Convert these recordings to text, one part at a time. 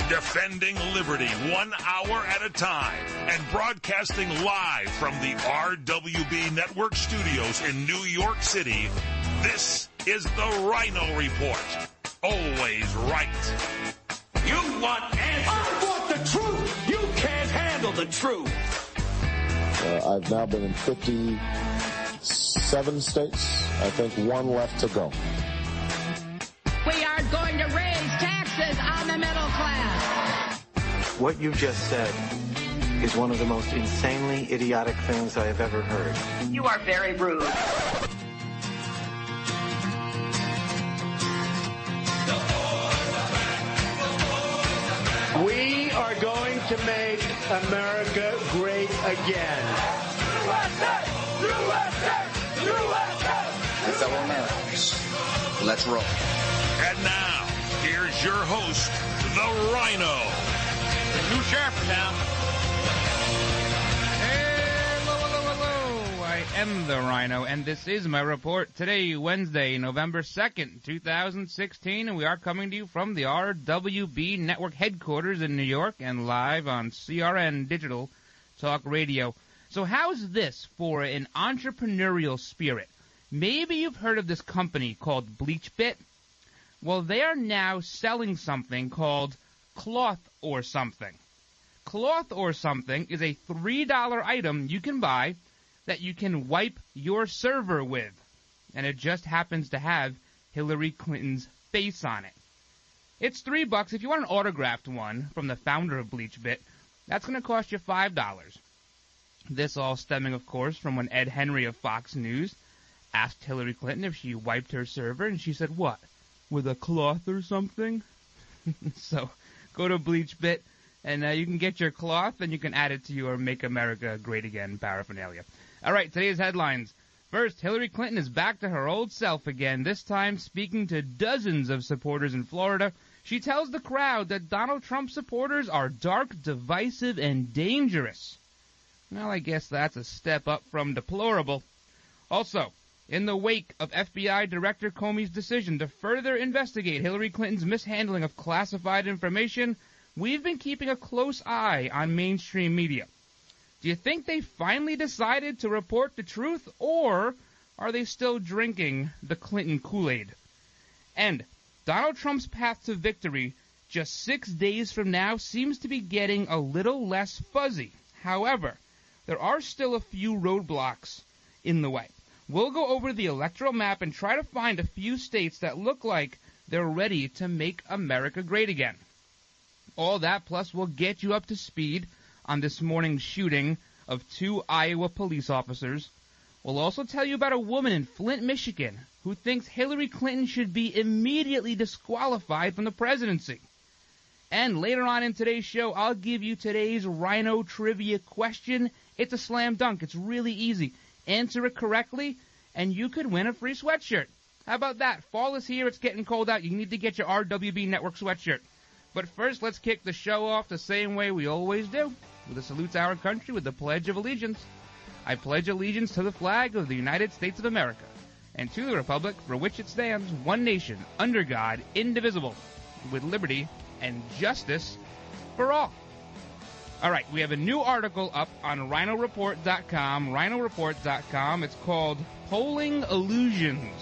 Defending liberty 1 hour at a time and broadcasting live from the RWB Network studios in New York City, this is the Rhino Report. Always right. You want answers. I want the truth. You can't handle the truth. I've now been in 57 states. I think one left to go. We are going to raise taxes on the middle class. What you just said is one of the most insanely idiotic things I have ever heard. You are very rude. We are going to make America great again. USA! USA! USA! It's our Americans. Let's roll. And now, here's your host, the Rhino. The new sheriff in town. Hello. I am the Rhino, and this is my report today, Wednesday, November 2nd, 2016, and we are coming to you from the RWB Network headquarters in New York and live on CRN Digital Talk Radio. So how's this for an entrepreneurial spirit? Maybe you've heard of this company called BleachBit. Well, they are now selling something called Cloth or Something. Cloth or Something is a $3 item you can buy that you can wipe your server with. And it just happens to have Hillary Clinton's face on it. It's $3. If you want an autographed one from the founder of BleachBit, that's going to cost you $5. This all stemming, of course, from when Ed Henry of Fox News asked Hillary Clinton if she wiped her server, and she said, what, with a cloth or something? So go to BleachBit, and you can get your cloth, and you can add it to your Make America Great Again paraphernalia. All right, today's headlines. First, Hillary Clinton is back to her old self again, this time speaking to dozens of supporters in Florida. She tells the crowd that Donald Trump supporters are dark, divisive, and dangerous. Well, I guess that's a step up from deplorable. Also, in the wake of FBI Director Comey's decision to further investigate Hillary Clinton's mishandling of classified information, we've been keeping a close eye on mainstream media. Do you think they finally decided to report the truth, or are they still drinking the Clinton Kool-Aid? And Donald Trump's path to victory just 6 days from now seems to be getting a little less fuzzy. However, there are still a few roadblocks in the way. We'll go over the electoral map and try to find a few states that look like they're ready to make America great again. All that, plus we'll get you up to speed on this morning's shooting of 2 Iowa police officers. We'll also tell you about a woman in Flint, Michigan, who thinks Hillary Clinton should be immediately disqualified from the presidency. And later on in today's show, I'll give you today's Rhino trivia question. It's a slam dunk. It's really easy. Answer it correctly, and you could win a free sweatshirt. How about that? Fall is here. It's getting cold out. You need to get your RWB Network sweatshirt. But first, let's kick the show off the same way we always do, with a salute to our country with the Pledge of Allegiance. I pledge allegiance to the flag of the United States of America and to the republic for which it stands, one nation, under God, indivisible, with liberty and justice for all. All right, we have a new article up on rhinoreport.com, rhinoreport.com. It's called Polling Illusions.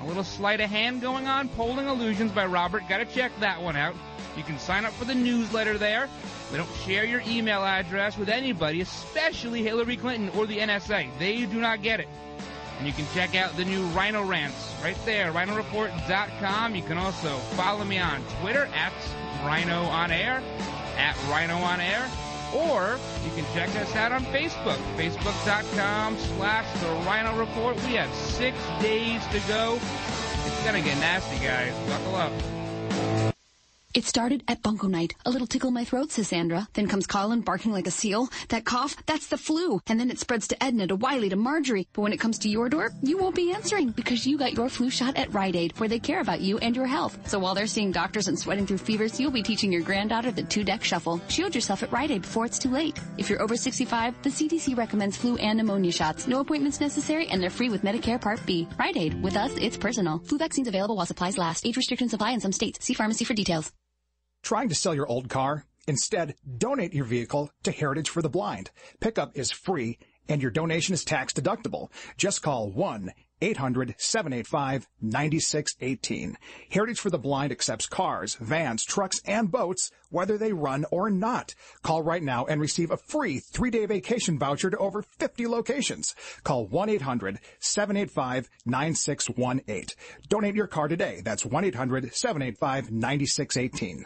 A little sleight of hand going on, Polling Illusions by Robert. Got to check that one out. You can sign up for the newsletter there. We don't share your email address with anybody, especially Hillary Clinton or the NSA. They do not get it. And you can check out the new Rhino Rants right there, rhinoreport.com. You can also follow me on Twitter at Rhino On Air, at Rhino On Air. Or you can check us out on Facebook, facebook.com/The Rhino Report. We have 6 days to go. It's going to get nasty, guys. Buckle up. It started at Bunko Night. A little tickle in my throat, says Sandra. Then comes Colin barking like a seal. That cough, that's the flu. And then it spreads to Edna, to Wiley, to Marjorie. But when it comes to your door, you won't be answering because you got your flu shot at Rite Aid, where they care about you and your health. So while they're seeing doctors and sweating through fevers, you'll be teaching your granddaughter the 2-deck shuffle. Shield yourself at Rite Aid before it's too late. If you're over 65, the CDC recommends flu and pneumonia shots. No appointments necessary, and they're free with Medicare Part B. Rite Aid. With us, it's personal. Flu vaccines available while supplies last. Age restrictions apply in some states. See pharmacy for details. Trying to sell your old car? Instead, donate your vehicle to Heritage for the Blind. Pickup is free, and your donation is tax deductible. Just call 1-800-785-9618. Heritage for the Blind accepts cars, vans, trucks, and boats, whether they run or not. Call right now and receive a free 3-day vacation voucher to over 50 locations. Call 1-800-785-9618. Donate your car today. That's 1-800-785-9618.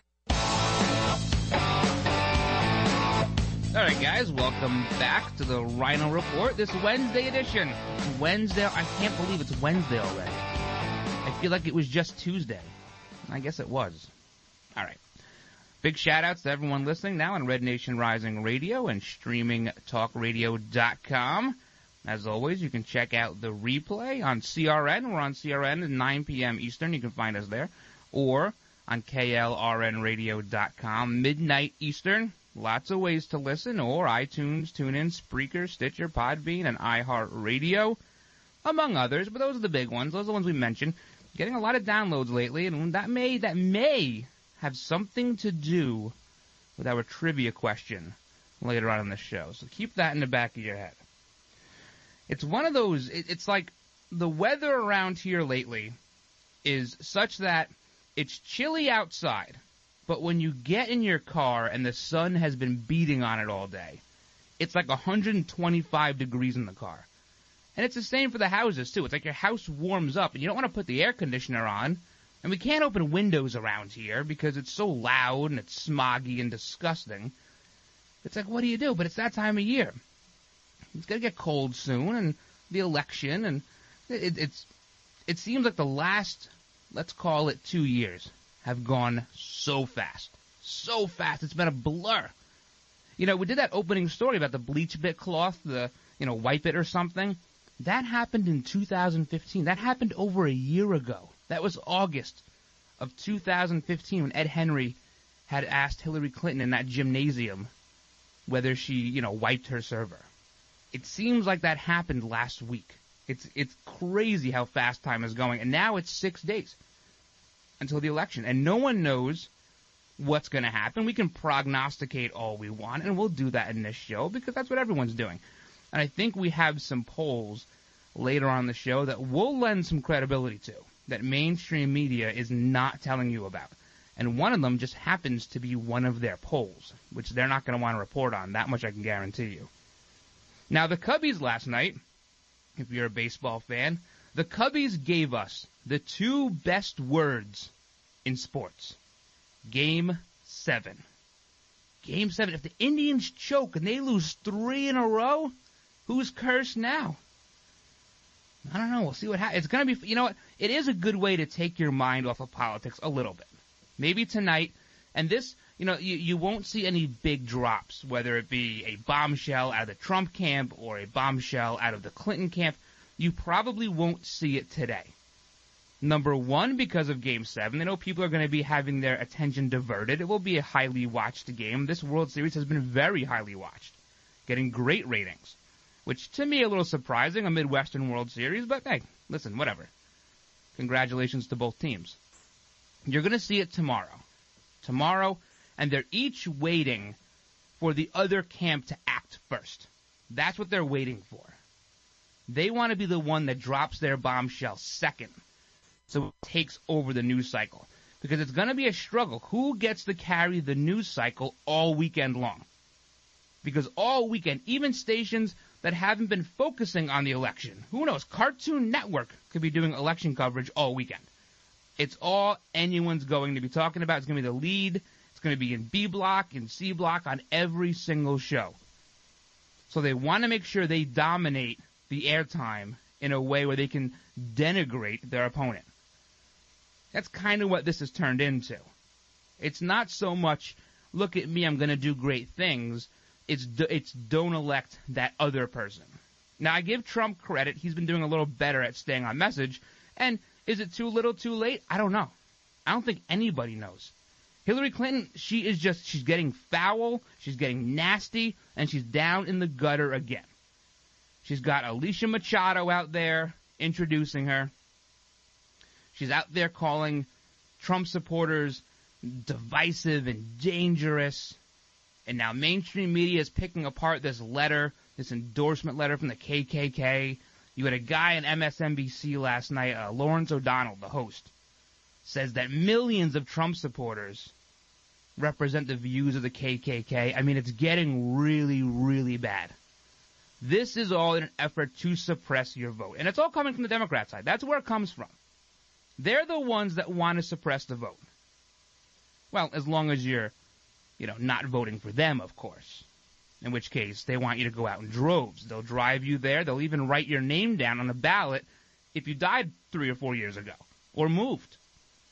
All right, guys, welcome back to the Rhino Report, this Wednesday edition. It's Wednesday. I can't believe it's Wednesday already. I feel like it was just Tuesday. I guess it was. All right. Big shout-outs to everyone listening now on Red Nation Rising Radio and streamingtalkradio.com. As always, you can check out the replay on CRN. We're on CRN at 9 p.m. Eastern. You can find us there. Or on KLRNradio.com, midnight Eastern. Lots of ways to listen, or iTunes, TuneIn, Spreaker, Stitcher, Podbean, and iHeartRadio, among others. But those are the big ones. Those are the ones we mentioned. Getting a lot of downloads lately, and that may have something to do with our trivia question later on in the show. So keep that in the back of your head. It's one of those, it's like the weather around here lately is such that it's chilly outside. But when you get in your car and the sun has been beating on it all day, it's like 125 degrees in the car. And it's the same for the houses, too. It's like your house warms up, and you don't want to put the air conditioner on. And we can't open windows around here because it's so loud and it's smoggy and disgusting. It's like, what do you do? But it's that time of year. It's going to get cold soon, and the election, and it seems like the last, let's call it 2 years, have gone so fast. So fast. It's been a blur. You know, we did that opening story about the bleach bit cloth, wipe it or something. That happened in 2015. That happened over a year ago. That was August of 2015 when Ed Henry had asked Hillary Clinton in that gymnasium whether she, wiped her server. It seems like that happened last week. It's crazy how fast time is going. And now it's 6 days until the election, and no one knows what's going to happen. We can prognosticate all we want, and we'll do that in this show because that's what everyone's doing. And I think we have some polls later on in the show that we'll lend some credibility to, that mainstream media is not telling you about. And one of them just happens to be one of their polls, which they're not going to want to report on. That much I can guarantee you. Now, the Cubbies last night, if you're a baseball fan, the Cubbies gave us the two best words in sports. Game 7. Game 7. If the Indians choke and they lose 3 in a row, who's cursed now? I don't know. We'll see what happens. It's going to be, it is a good way to take your mind off of politics a little bit. Maybe tonight, and this, you won't see any big drops, whether it be a bombshell out of the Trump camp or a bombshell out of the Clinton camp. You probably won't see it today. Number one, because of Game 7. They know people are going to be having their attention diverted. It will be a highly watched game. This World Series has been very highly watched, getting great ratings, which to me a little surprising, a Midwestern World Series, but hey, listen, whatever. Congratulations to both teams. You're going to see it tomorrow, and they're each waiting for the other camp to act first. That's what they're waiting for. They want to be the one that drops their bombshell second, so it takes over the news cycle. Because it's going to be a struggle. Who gets to carry the news cycle all weekend long? Because all weekend, even stations that haven't been focusing on the election, who knows, Cartoon Network could be doing election coverage all weekend. It's all anyone's going to be talking about. It's going to be the lead. It's going to be in B block, in C block, on every single show. So they want to make sure they dominate the airtime in a way where they can denigrate their opponent. That's kind of what this has turned into. It's not so much, look at me, I'm going to do great things. It's don't elect that other person. Now, I give Trump credit. He's been doing a little better at staying on message. And is it too little, too late? I don't know. I don't think anybody knows. Hillary Clinton, she's getting foul, she's getting nasty, and she's down in the gutter again. She's got Alicia Machado out there introducing her. She's out there calling Trump supporters divisive and dangerous. And now mainstream media is picking apart this letter, this endorsement letter from the KKK. You had a guy on MSNBC last night, Lawrence O'Donnell, the host, says that millions of Trump supporters represent the views of the KKK. I mean, it's getting really, really bad. This is all in an effort to suppress your vote. And it's all coming from the Democrat side. That's where it comes from. They're the ones that want to suppress the vote. Well, as long as you're, not voting for them, of course. In which case, they want you to go out in droves. They'll drive you there. They'll even write your name down on a ballot if you died 3 or 4 years ago or moved.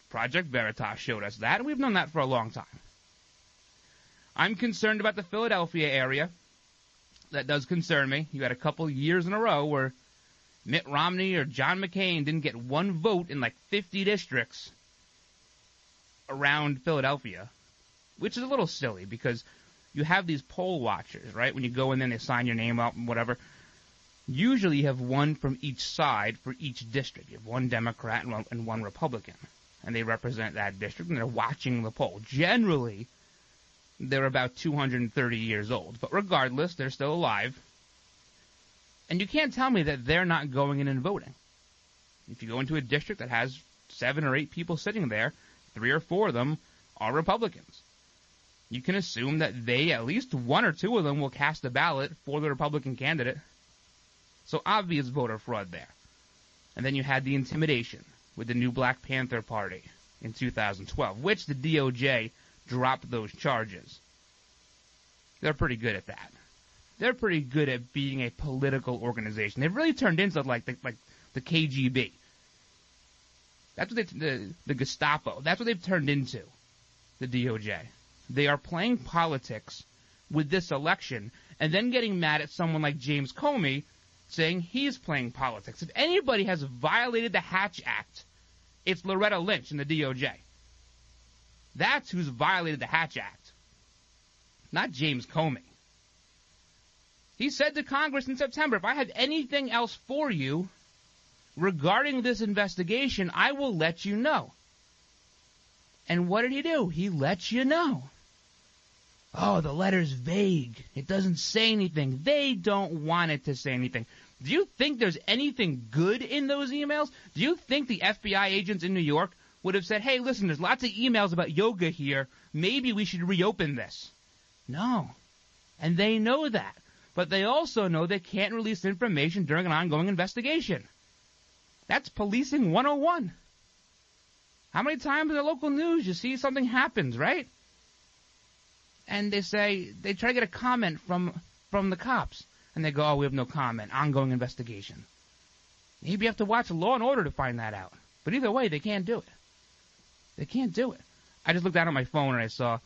Project Veritas showed us that, and we've known that for a long time. I'm concerned about the Philadelphia area. That does concern me. You had a couple years in a row where Mitt Romney or John McCain didn't get one vote in like 50 districts around Philadelphia, which is a little silly because you have these poll watchers, right? When you go in there and they sign your name up and whatever. Usually you have one from each side for each district. You have one Democrat and one Republican. And they represent that district, and they're watching the poll. Generally, they're about 230 years old. But regardless, they're still alive. And you can't tell me that they're not going in and voting. If you go into a district that has 7 or 8 people sitting there, 3 or 4 of them are Republicans. You can assume that at least 1 or 2 of them will cast a ballot for the Republican candidate. So obvious voter fraud there. And then you had the intimidation with the new Black Panther Party in 2012, which the DOJ dropped those charges. They're pretty good at that. They're pretty good at being a political organization. They've really turned into like the KGB. That's what the Gestapo. That's what they've turned into, the DOJ. They are playing politics with this election and then getting mad at someone like James Comey saying he's playing politics. If anybody has violated the Hatch Act, it's Loretta Lynch and the DOJ. That's who's violated the Hatch Act, not James Comey. He said to Congress in September, if I have anything else for you regarding this investigation, I will let you know. And what did he do? He let you know. Oh, the letter's vague. It doesn't say anything. They don't want it to say anything. Do you think there's anything good in those emails? Do you think the FBI agents in New York would have said, hey, listen, there's lots of emails about yoga here. Maybe we should reopen this? No. And they know that. But they also know they can't release information during an ongoing investigation. That's policing 101. How many times in the local news you see something happens, right? And they try to get a comment from the cops. And they go, oh, we have no comment. Ongoing investigation. Maybe you have to watch Law and Order to find that out. But either way, they can't do it. They can't do it. I just looked down at my phone and I saw,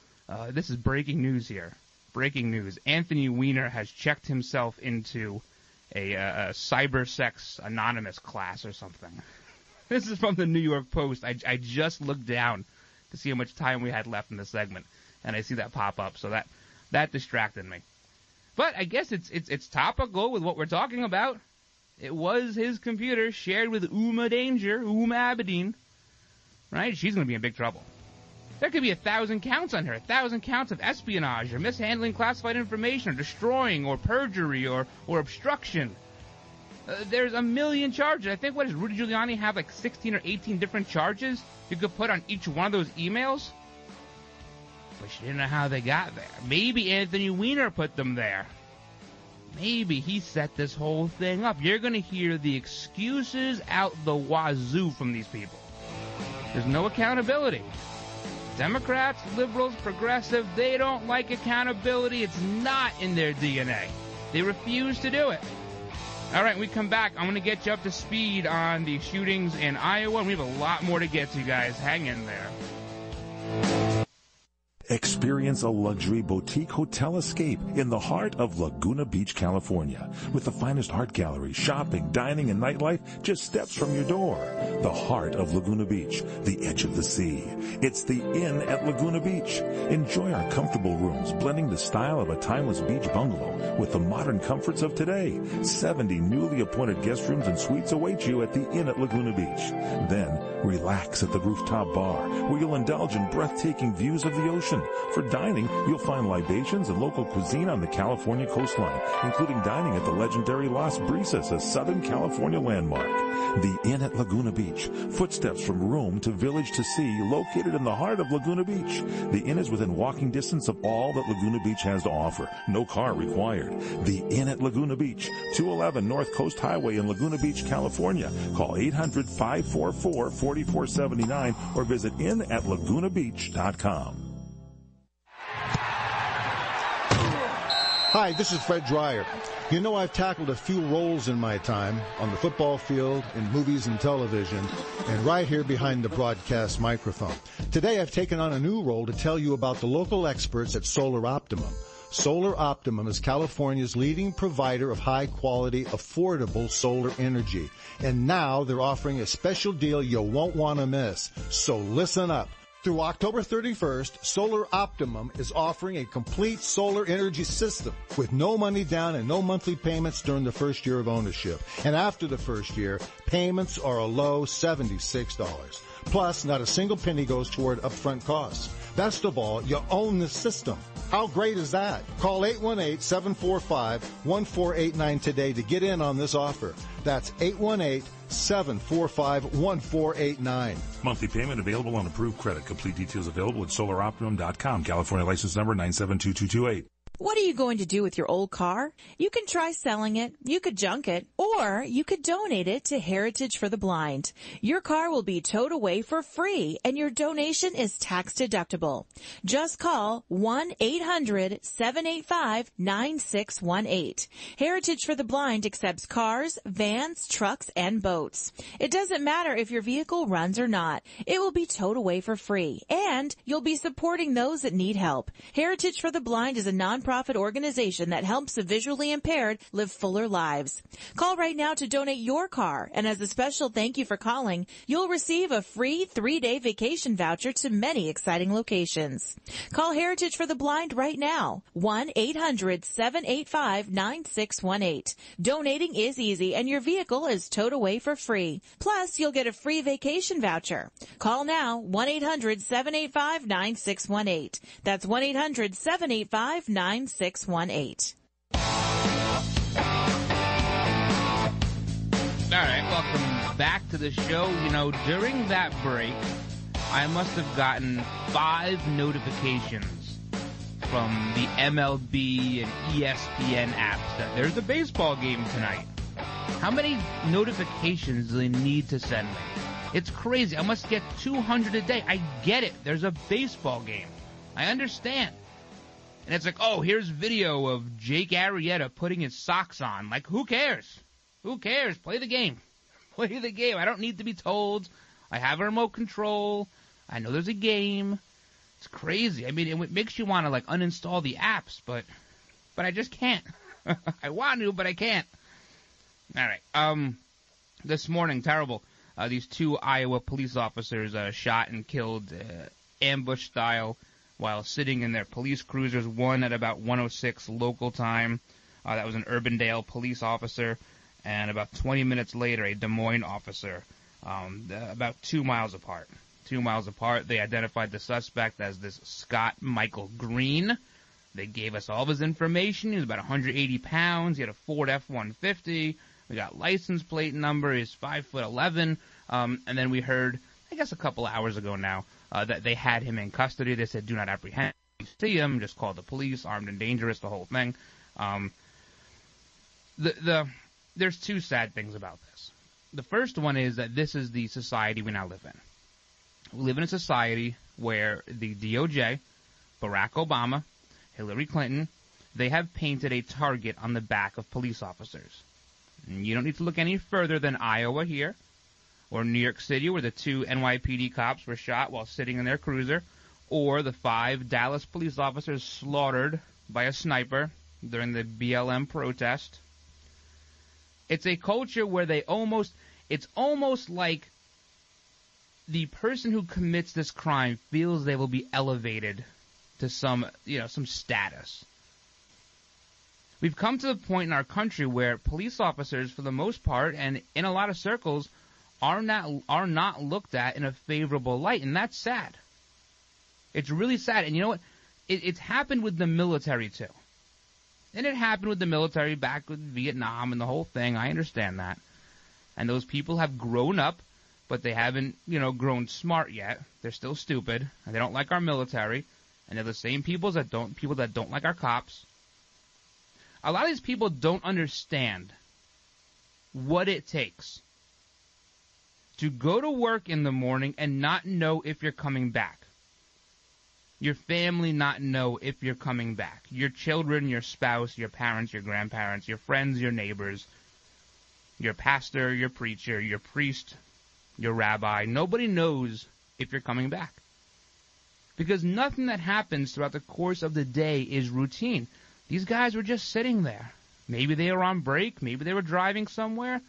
this is breaking news here. Breaking news. Anthony Weiner has checked himself into a cyber sex anonymous class or something. This is from the New York Post. I just looked down to see how much time we had left in the segment, and I see that pop up. So that distracted me. But I guess it's topical with what we're talking about. It was his computer shared with Uma Abedin, right? She's going to be in big trouble. There could be 1,000 counts on her, 1,000 counts of espionage or mishandling classified information or destroying or perjury or obstruction. There's a million charges. I think, what does Rudy Giuliani have, like 16 or 18 different charges you could put on each one of those emails? But she didn't know how they got there. Maybe Anthony Weiner put them there. Maybe he set this whole thing up. You're going to hear the excuses out the wazoo from these people. There's no accountability. Democrats, liberals, progressive, they don't like accountability. It's not in their DNA. They refuse to do it. All right, when we come back, I'm going to get you up to speed on the shootings in Iowa, and we have a lot more to get to, guys. Hang in there. Experience a luxury boutique hotel escape in the heart of Laguna Beach, California, with the finest art gallery, shopping, dining, and nightlife just steps from your door. The heart of Laguna Beach, the edge of the sea. It's the Inn at Laguna Beach. Enjoy our comfortable rooms, blending the style of a timeless beach bungalow with the modern comforts of today. 70 newly appointed guest rooms and suites await you at the Inn at Laguna Beach. Then, relax at the rooftop bar, where you'll indulge in breathtaking views of the ocean. For dining, you'll find libations and local cuisine on the California coastline, including dining at the legendary Las Brisas, a Southern California landmark. The Inn at Laguna Beach, footsteps from room to village to sea, located in the heart of Laguna Beach. The Inn is within walking distance of all that Laguna Beach has to offer. No car required. The Inn at Laguna Beach, 211 North Coast Highway in Laguna Beach, California. Call 800-544-4479 or visit inatlagunabeach.com. Hi, this is Fred Dreyer. You know, I've tackled a few roles in my time on the football field, in movies and television, and right here behind the broadcast microphone. Today, I've taken on a new role to tell you about the local experts at Solar Optimum. Solar Optimum is California's leading provider of high-quality, affordable solar energy. And now they're offering a special deal you won't want to miss. So listen up. Through October 31st, Solar Optimum is offering a complete solar energy system with no money down and no monthly payments during the first year of ownership. And after the first year, payments are a low $76. Plus, not a single penny goes toward upfront costs. Best of all, you own the system. How great is that? Call 818-745-1489 today to get in on this offer. That's 818-745-1489. Monthly payment available on approved credit. Complete details available at solaroptimum.com. California license number 9722228. What are you going to do with your old car? You can try selling it, you could junk it, or you could donate it to Heritage for the Blind. Your car will be towed away for free, and your donation is tax deductible. Just call 1-800-785-9618. Heritage for the Blind accepts cars, vans, trucks, and boats. It doesn't matter if your vehicle runs or not. It will be towed away for free, and you'll be supporting those that need help. Heritage for the Blind is a nonprofit organization that helps the visually impaired live fuller lives. Call right now to donate your car, and as a special thank you for calling, you'll receive a free 3-day vacation voucher to many exciting locations. Call Heritage for the Blind right now, 1-800-785-9618. Donating is easy, and your vehicle is towed away for free. Plus, you'll get a free vacation voucher. Call now, 1-800-785-9618. That's 1-800-785-9618. 9618. All right, welcome back to the show. You know, during that break, I must have gotten 5 notifications from the MLB and ESPN apps that there's a baseball game tonight. How many notifications do they need to send me? It's crazy. I must get 200 a day. I get it. There's a baseball game. I understand. And it's like, oh, here's video of Jake Arrieta putting his socks on. Like, who cares? Who cares? Play the game. Play the game. I don't need to be told. I have a remote control. I know there's a game. It's crazy. I mean, it makes you want to, like, uninstall the apps, but I just can't. I want to, but I can't. All right. This morning, terrible. These 2 Iowa police officers shot and killed ambush style while sitting in their police cruisers, one at about 1:06 local time. That was an Urbandale police officer. And about 20 minutes later, a Des Moines officer, about 2 miles apart. 2 miles apart, they identified the suspect as this Scott Michael Green. They gave us all of his information. He was about 180 pounds. He had a Ford F-150. We got license plate number. He's 5'11". And then we heard, I guess a couple hours ago now, that they had him in custody. They said, do not apprehend. You see him, just call the police, armed and dangerous, the whole thing. There's 2 sad things about this. The first one is that this is the society we now live in. We live in a society where the DOJ, Barack Obama, Hillary Clinton, they have painted a target on the back of police officers. And you don't need to look any further than Iowa here, or New York City, where the 2 NYPD cops were shot while sitting in their cruiser, or the 5 Dallas police officers slaughtered by a sniper during the BLM protest. It's a culture where it's almost like the person who commits this crime feels they will be elevated to some status. We've come to the point in our country where police officers, for the most part, and in a lot of circles, are not looked at in a favorable light, and that's sad. It's really sad. And you know what? It's happened with the military, too. And it happened with the military back with Vietnam and the whole thing. I understand that. And those people have grown up, but they haven't, grown smart yet. They're still stupid, and they don't like our military. And they're the same people that don't like our cops. A lot of these people don't understand what it takes to go to work in the morning and not know if you're coming back. Your family not know if you're coming back. Your children, your spouse, your parents, your grandparents, your friends, your neighbors, your pastor, your preacher, your priest, your rabbi. Nobody knows if you're coming back. Because nothing that happens throughout the course of the day is routine. These guys were just sitting there. Maybe they were on break. Maybe they were driving somewhere.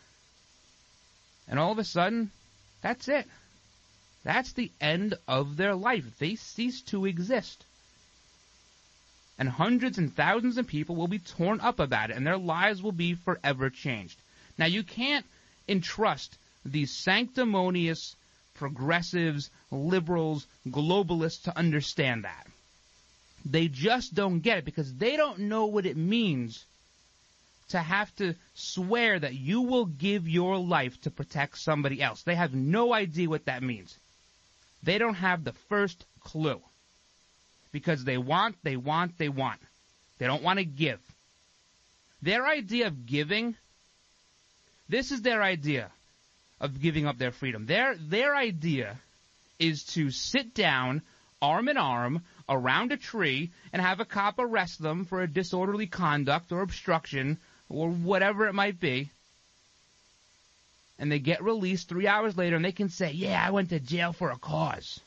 And all of a sudden, that's it. That's the end of their life. They cease to exist. And hundreds and thousands of people will be torn up about it, and their lives will be forever changed. Now, you can't entrust these sanctimonious progressives, liberals, globalists to understand that. They just don't get it because they don't know what it means to have to swear that you will give your life to protect somebody else. They have no idea what that means. They don't have the first clue because they want. They don't want to give. Their idea of giving, this is their idea of giving up their freedom. Their idea is to sit down arm in arm around a tree and have a cop arrest them for a disorderly conduct or obstruction or whatever it might be. And they get released 3 hours later and they can say, yeah, I went to jail for a cause.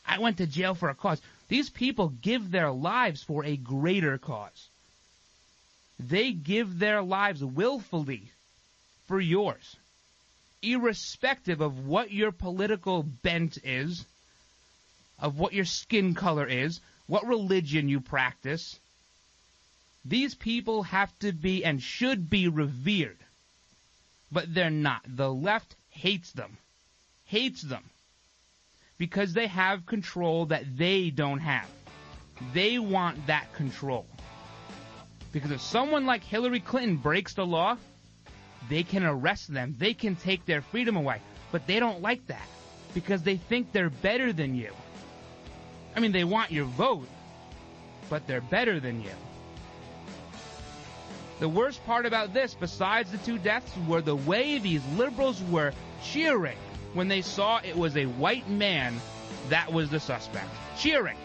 I went to jail for a cause. These people give their lives for a greater cause. They give their lives willfully for yours, irrespective of what your political bent is, of what your skin color is, what religion you practice. These people have to be and should be revered. But they're not. The left hates them. Hates them. Because they have control that they don't have. They want that control. Because if someone like Hillary Clinton breaks the law, they can arrest them. They can take their freedom away. But they don't like that. Because they think they're better than you. I mean, they want your vote, but they're better than you. The worst part about this, besides the 2 deaths, were the way these liberals were cheering when they saw it was a white man that was the suspect. Cheering.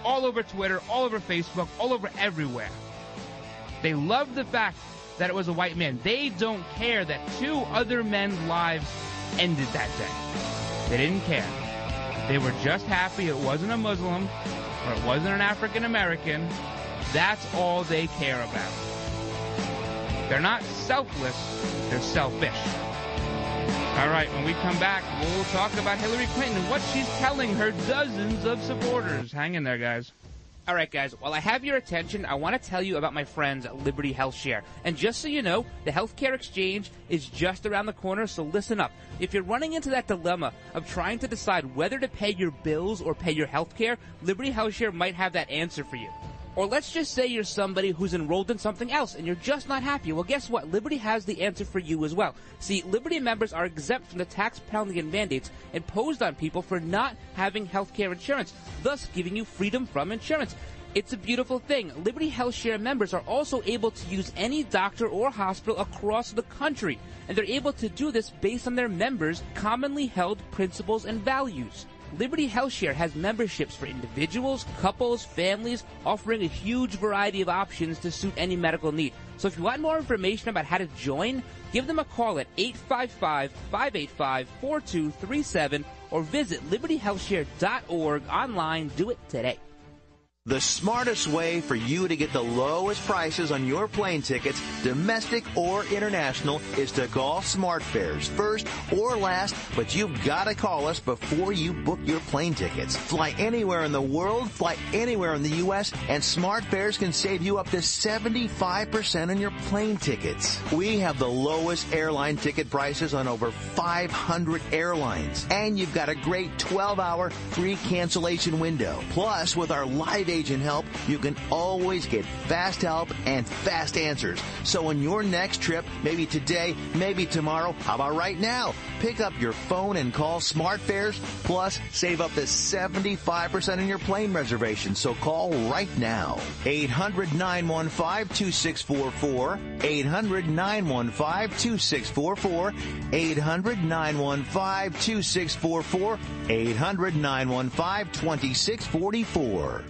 All over Twitter, all over Facebook, all over everywhere. They loved the fact that it was a white man. They don't care that 2 other men's lives ended that day. They didn't care. They were just happy it wasn't a Muslim or it wasn't an African American. That's all they care about. They're not selfless, they're selfish. All right, when we come back, we'll talk about Hillary Clinton and what she's telling her dozens of supporters. Hang in there, guys. All right, guys, while I have your attention, I want to tell you about my friends at Liberty Health Share. And just so you know, the healthcare exchange is just around the corner, so listen up. If you're running into that dilemma of trying to decide whether to pay your bills or pay your healthcare, Liberty Health Share might have that answer for you. Or let's just say you're somebody who's enrolled in something else and you're just not happy. Well, guess what? Liberty has the answer for you as well. See, Liberty members are exempt from the tax penalty and mandates imposed on people for not having health care insurance, thus giving you freedom from insurance. It's a beautiful thing. Liberty Health Share members are also able to use any doctor or hospital across the country, and they're able to do this based on their members' commonly held principles and values. Liberty Health Share has memberships for individuals, couples, families, offering a huge variety of options to suit any medical need. So if you want more information about how to join, give them a call at 855-585-4237 or visit libertyhealthshare.org online. Do it today. The smartest way for you to get the lowest prices on your plane tickets, domestic or international, is to call SmartFares. First or last, but you've got to call us before you book your plane tickets. Fly anywhere in the world, fly anywhere in the U.S., and SmartFares can save you up to 75% on your plane tickets. We have the lowest airline ticket prices on over 500 airlines, and you've got a great 12-hour free cancellation window. Plus, with our live agent help, you can always get fast help and fast answers. So on your next trip, maybe today, maybe tomorrow, how about right now? Pick up your phone and call SmartFares, plus save up to 75% on your plane reservation. So call right now. 800-915-2644. 800-915-2644. 800-915-2644. 800-915-2644.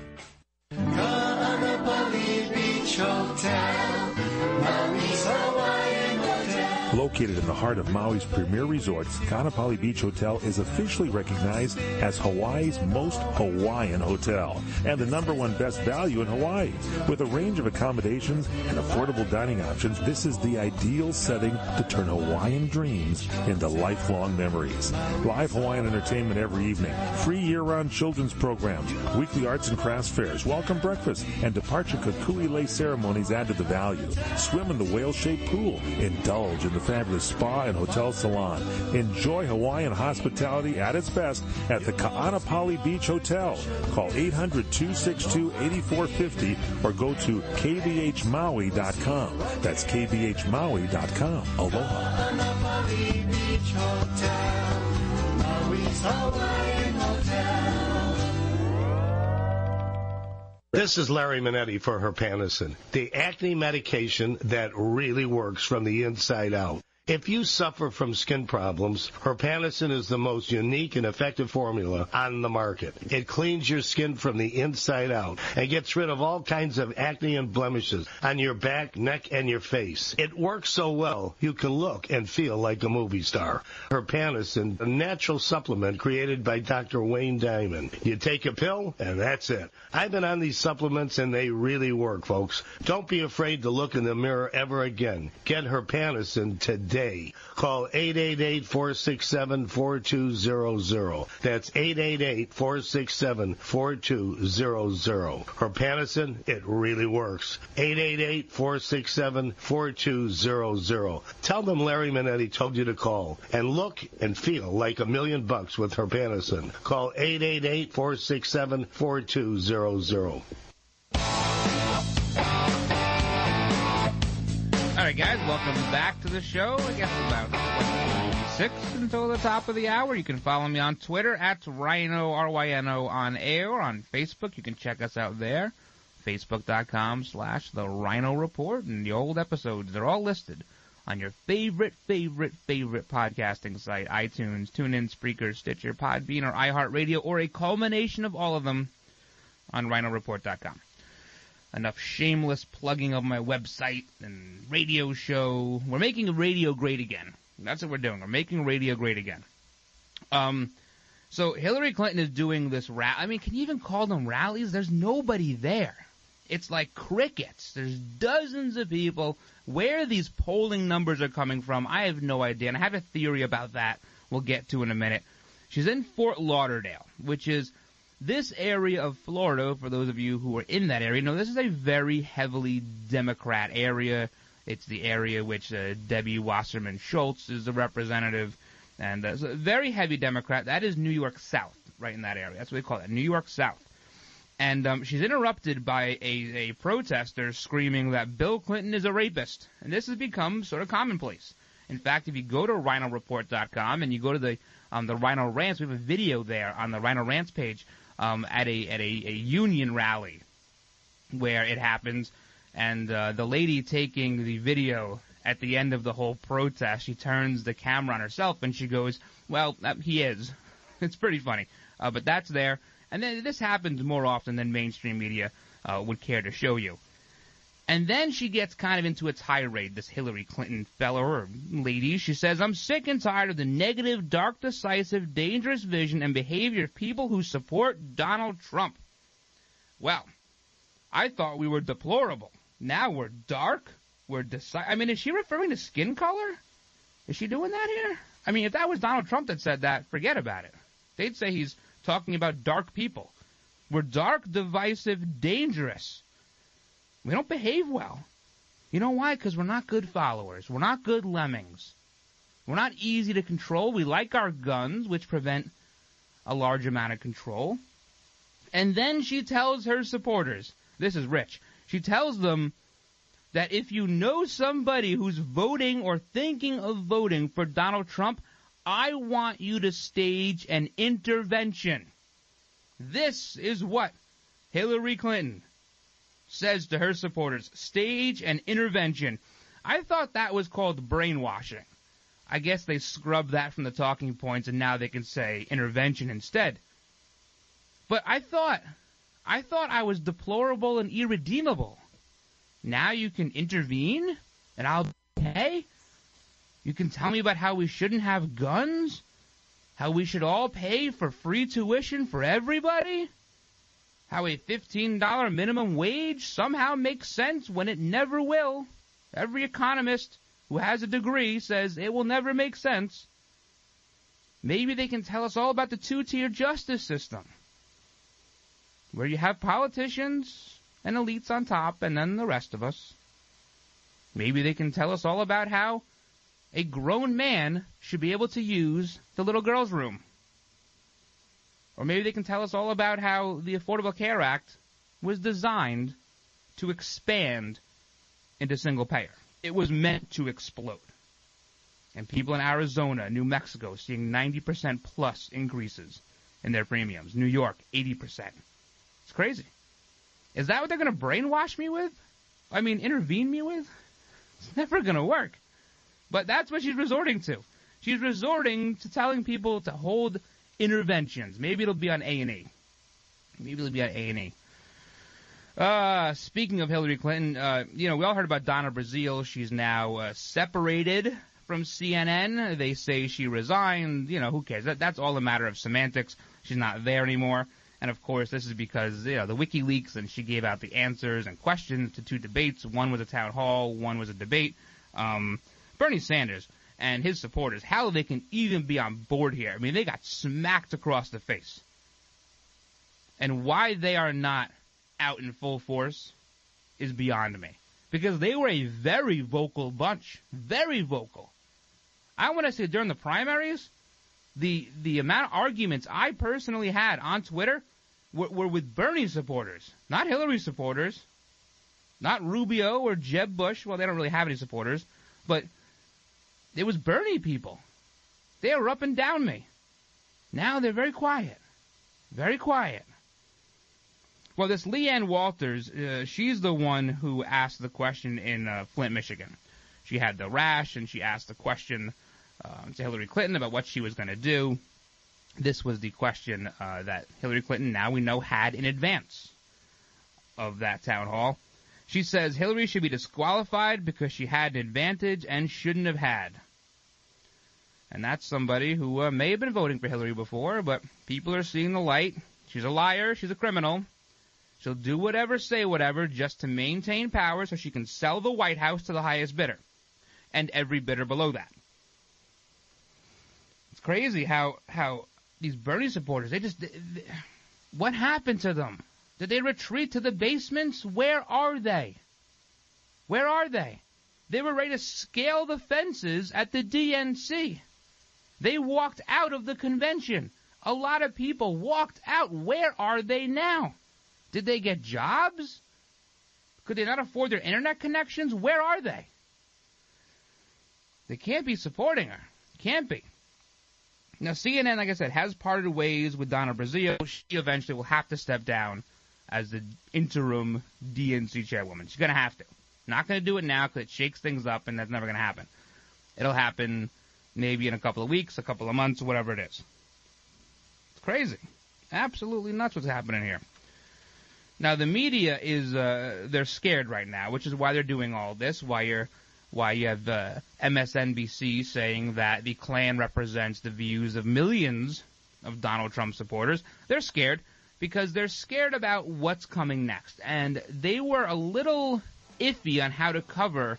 Kaanapali Beach Hotel, Maui's Hawaiian Hotel. Located in the heart of Maui's premier resorts, Kaanapali Beach Hotel is officially recognized as Hawaii's most Hawaiian hotel and the #1 best value in Hawaii. With a range of accommodations and affordable dining options, this is the ideal setting to turn Hawaiian dreams into lifelong memories. Live Hawaiian entertainment every evening, free year-round children's programs, weekly arts and crafts fairs, welcome breakfast, and departure kukui ceremonies add to the value. Swim in the whale-shaped pool. Indulge in the fabulous spa and hotel salon. Enjoy Hawaiian hospitality at its best at the Kaanapali Beach Hotel. Call 800-262-8450 or go to kbhmaui.com. That's kbhmaui.com. Aloha. Kaanapali Beach Hotel, Maui's Hawaiian Hotel. This is Larry Minetti for Herpanicin, the acne medication that really works from the inside out. If you suffer from skin problems, Herpanicin is the most unique and effective formula on the market. It cleans your skin from the inside out and gets rid of all kinds of acne and blemishes on your back, neck, and your face. It works so well, you can look and feel like a movie star. Herpanicin, a natural supplement created by Dr. Wayne Diamond. You take a pill, and that's it. I've been on these supplements, and they really work, folks. Don't be afraid to look in the mirror ever again. Get Herpanicin today. Call 888-467-4200. That's 888-467-4200. Herpanicin, it really works. 888-467-4200. Tell them Larry Minetti told you to call and look and feel like $1,000,000 with Herpanicin. Call 888-467-4200. All right, guys, welcome back to the show. I guess about 6 until the top of the hour. You can follow me on Twitter at Rhino, R-Y-N-O, on air. On Facebook, you can check us out there, facebook.com/The Rhino Report. And the old episodes, they're all listed on your favorite podcasting site, iTunes, TuneIn, Spreaker, Stitcher, Podbean, or iHeartRadio, or a culmination of all of them on rhinoreport.com. Enough shameless plugging of my website and radio show. We're making radio great again. That's what we're doing. We're making radio great again. So Hillary Clinton is doing this rally. I mean, can you even call them rallies? There's nobody there. It's like crickets. There's dozens of people. Where these polling numbers are coming from, I have no idea. And I have a theory about that we'll get to in a minute. She's in Fort Lauderdale, which is this area of Florida. For those of you who are in that area, know this is a very heavily Democrat area. It's the area which Debbie Wasserman Schultz is the representative, and so very heavy Democrat. That is New York South, right in that area. That's what they call it, New York South. And she's interrupted by a protester screaming that Bill Clinton is a rapist. And this has become sort of commonplace. In fact, if you go to rhinoreport.com and you go to the Rhino Rants, we have a video there on the Rhino Rants page at a union rally where it happens. And the lady taking the video at the end of the whole protest, she turns the camera on herself and she goes, well, he is. It's pretty funny. But that's there. And then this happens more often than mainstream media would care to show you. And then she gets kind of into a tirade, this Hillary Clinton fella or lady. She says, I'm sick and tired of the negative, dark, decisive, dangerous vision and behavior of people who support Donald Trump. Well, I thought we were deplorable. Now we're dark. We're decisive. I mean, is she referring to skin color? Is she doing that here? I mean, if that was Donald Trump that said that, forget about it. They'd say he's talking about dark people. We're dark, divisive, dangerous. We don't behave well. You know why? Because we're not good followers. We're not good lemmings. We're not easy to control. We like our guns, which prevent a large amount of control. And then she tells her supporters, this is rich, she tells them that if you know somebody who's voting or thinking of voting for Donald Trump, I want you to stage an intervention. This is what Hillary Clinton says to her supporters. Stage an intervention. I thought that was called brainwashing. I guess they scrubbed that from the talking points and now they can say intervention instead. But I thought I was deplorable and irredeemable. Now you can intervene and I'll pay? You can tell me about how we shouldn't have guns? How we should all pay for free tuition for everybody? How a $15 minimum wage somehow makes sense when it never will. Every economist who has a degree says it will never make sense. Maybe they can tell us all about the two-tier justice system, where you have politicians and elites on top and then the rest of us. Maybe they can tell us all about how a grown man should be able to use the little girl's room. Or maybe they can tell us all about how the Affordable Care Act was designed to expand into single payer. It was meant to explode. And people in Arizona, New Mexico, seeing 90% plus increases in their premiums. New York, 80%. It's crazy. Is that what they're going to brainwash me with? I mean, intervene me with? It's never going to work. But that's what she's resorting to. She's resorting to telling people to hold interventions. Maybe it'll be on A&E. Speaking of Hillary Clinton, we all heard about Donna Brazile. She's now separated from CNN. They say she resigned. Who cares? That's all a matter of semantics. She's not there anymore. And, of course, this is because, the WikiLeaks, and she gave out the answers and questions to two debates. One was a town hall. One was a debate. Bernie Sanders and his supporters, how they can even be on board here. I mean, they got smacked across the face. And why they are not out in full force is beyond me. Because they were a very vocal bunch. Very vocal. I want to say during the primaries, the amount of arguments I personally had on Twitter were with Bernie supporters, not Hillary supporters, not Rubio or Jeb Bush. Well, they don't really have any supporters, but it was Bernie people. They were up and down me. Now they're very quiet. Very quiet. Well, this Leanne Walters, she's the one who asked the question in Flint, Michigan. She had the rash, and she asked the question to Hillary Clinton about what she was going to do. This was the question that Hillary Clinton, now we know, had in advance of that town hall. She says Hillary should be disqualified because she had an advantage and shouldn't have had. And that's somebody who may have been voting for Hillary before, but people are seeing the light. She's a liar. She's a criminal. She'll do whatever, say whatever, just to maintain power so she can sell the White House to the highest bidder and every bidder below that. It's crazy how these Bernie supporters, what happened to them? Did they retreat to the basements? Where are they? Where are they? They were ready to scale the fences at the DNC. They walked out of the convention. A lot of people walked out. Where are they now? Did they get jobs? Could they not afford their internet connections? Where are they? They can't be supporting her. Can't be. Now, CNN, like I said, has parted ways with Donna Brazile. She eventually will have to step down as the interim DNC chairwoman. She's going to have to. Not going to do it now because it shakes things up, and that's never going to happen. It'll happen maybe in a couple of weeks, a couple of months, whatever it is. It's crazy. Absolutely nuts what's happening here. Now, the media is, they're scared right now, which is why they're doing all this, why you have MSNBC saying that the Klan represents the views of millions of Donald Trump supporters. They're scared because they're scared about what's coming next. And they were a little iffy on how to cover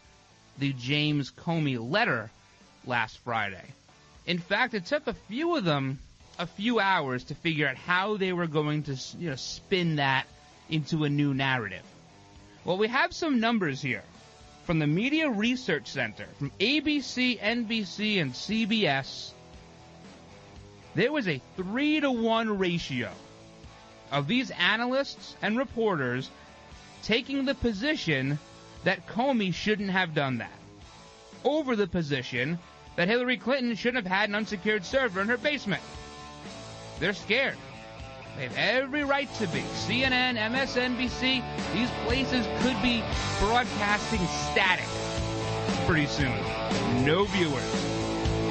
the James Comey letter last Friday. In fact, it took a few of them a few hours to figure out how they were going to, spin that into a new narrative. Well, we have some numbers here from the Media Research Center, from ABC, NBC, and CBS. There was a 3-to-1 ratio of these analysts and reporters taking the position that Comey shouldn't have done that, over the position that Hillary Clinton shouldn't have had an unsecured server in her basement. They're scared. They have every right to be. CNN, MSNBC, these places could be broadcasting static pretty soon. No viewers.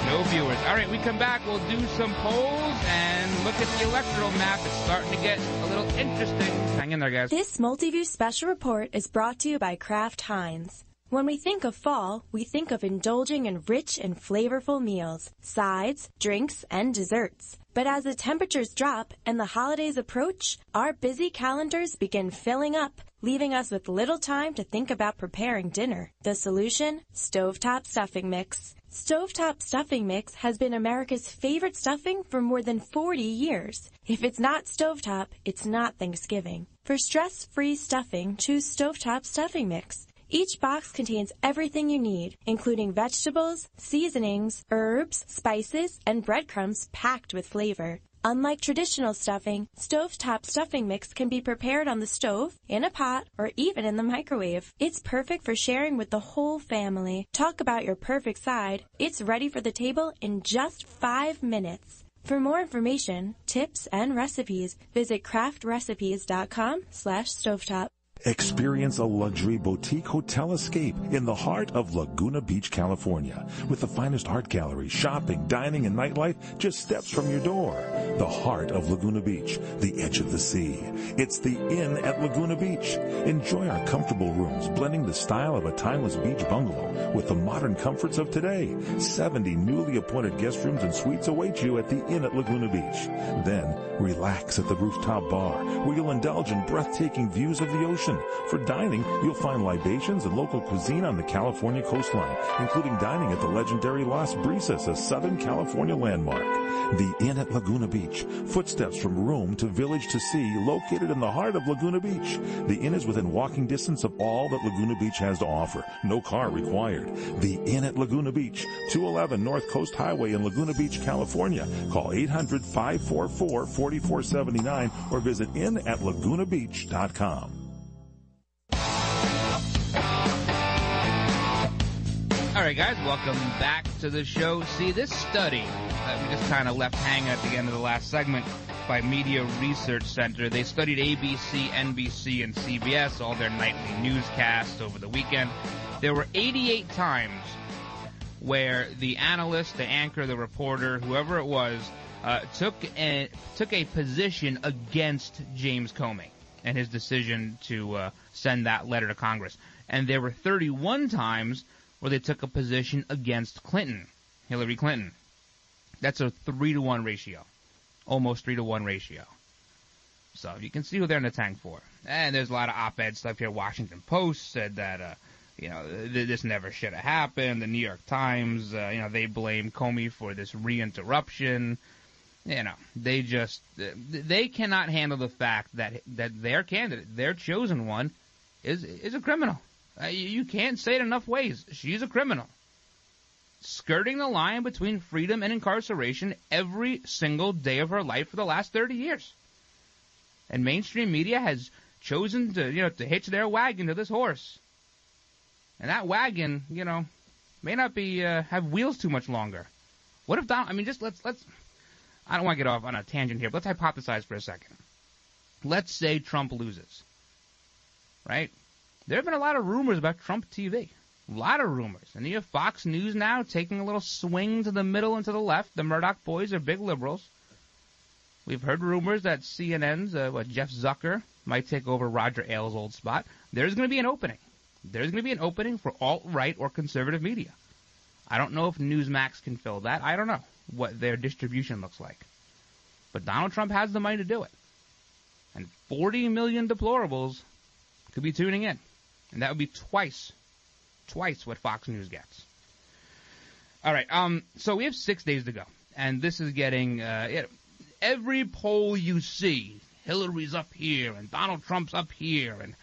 No viewers. All right, we come back. We'll do some polls and look at the electoral map. It's starting to get a little interesting. Hang in there, guys. This Multiview Special Report is brought to you by Kraft Heinz. When we think of fall, we think of indulging in rich and flavorful meals, sides, drinks, and desserts. But as the temperatures drop and the holidays approach, our busy calendars begin filling up, leaving us with little time to think about preparing dinner. The solution? Stovetop Stuffing Mix. Stovetop Stuffing Mix has been America's favorite stuffing for more than 40 years. If it's not Stovetop, it's not Thanksgiving. For stress-free stuffing, choose Stovetop Stuffing Mix. Each box contains everything you need, including vegetables, seasonings, herbs, spices, and breadcrumbs packed with flavor. Unlike traditional stuffing, Stovetop Stuffing Mix can be prepared on the stove, in a pot, or even in the microwave. It's perfect for sharing with the whole family. Talk about your perfect side. It's ready for the table in just 5 minutes. For more information, tips, and recipes, visit craftrecipes.com/stovetop. Experience a luxury boutique hotel escape in the heart of Laguna Beach, California. With the finest art gallery, shopping, dining, and nightlife just steps from your door. The heart of Laguna Beach, the edge of the sea. It's the Inn at Laguna Beach. Enjoy our comfortable rooms, blending the style of a timeless beach bungalow with the modern comforts of today. 70 newly appointed guest rooms and suites await you at the Inn at Laguna Beach. Then, relax at the rooftop bar, where you'll indulge in breathtaking views of the ocean. For dining, you'll find libations and local cuisine on the California coastline, including dining at the legendary Las Brisas, a Southern California landmark. The Inn at Laguna Beach, footsteps from room to village to sea, located in the heart of Laguna Beach. The Inn is within walking distance of all that Laguna Beach has to offer. No car required. The Inn at Laguna Beach, 211 North Coast Highway in Laguna Beach, California. Call 800-544-4479 or visit inatlagunabeach.com. All right, guys, welcome back to the show. See, this study that we just kind of left hanging at the end of the last segment by Media Research Center, they studied ABC, NBC, and CBS, all their nightly newscasts over the weekend. There were 88 times where the analyst, the anchor, the reporter, whoever it was, took a position against James Comey and his decision to send that letter to Congress. And there were 31 times where they took a position against Hillary Clinton. That's a 3-to-1 ratio, almost 3-to-1 ratio. So you can see who they're in the tank for. And there's a lot of op-ed stuff here. Washington Post said that, this never should have happened. The New York Times, they blame Comey for this reinterruption. They cannot handle the fact that their candidate, their chosen one, is a criminal. You can't say it enough ways. She's a criminal. Skirting the line between freedom and incarceration every single day of her life for the last 30 years. And mainstream media has chosen to hitch their wagon to this horse. And that wagon, may not be have wheels too much longer. What if let's I don't want to get off on a tangent here, but let's hypothesize for a second. Let's say Trump loses. Right? There have been a lot of rumors about Trump TV. A lot of rumors. And you have Fox News now taking a little swing to the middle and to the left. The Murdoch boys are big liberals. We've heard rumors that CNN's Jeff Zucker might take over Roger Ailes' old spot. There's going to be an opening. There's going to be an opening for alt-right or conservative media. I don't know if Newsmax can fill that. I don't know what their distribution looks like. But Donald Trump has the money to do it. And 40 million deplorables could be tuning in. And that would be twice what Fox News gets. All right, so we have 6 days to go. And this is getting, every poll you see, Hillary's up here and Donald Trump's up here. And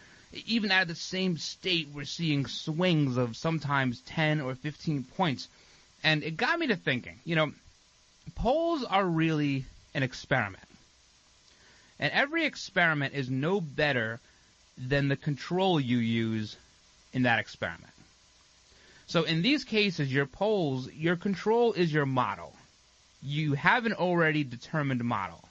even out of the same state, we're seeing swings of sometimes 10 or 15 points. And it got me to thinking, polls are really an experiment. And every experiment is no better than the control you use in that experiment. So in these cases, your polls, your control is your model. You have an already determined model.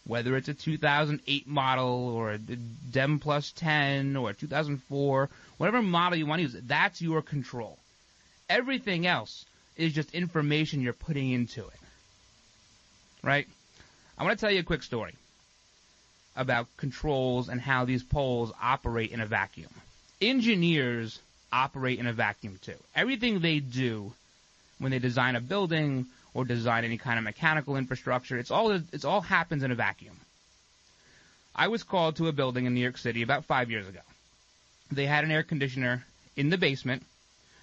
Whether it's a 2008 model or a Dem plus 10 or a 2004, whatever model you want to use, that's your control. Everything else is just information you're putting into it. Right? I want to tell you a quick story about controls and how these polls operate in a vacuum. Engineers operate in a vacuum too. Everything they do when they design a building or design any kind of mechanical infrastructure, it's all happens in a vacuum. I was called to a building in New York City about 5 years ago. They had an air conditioner in the basement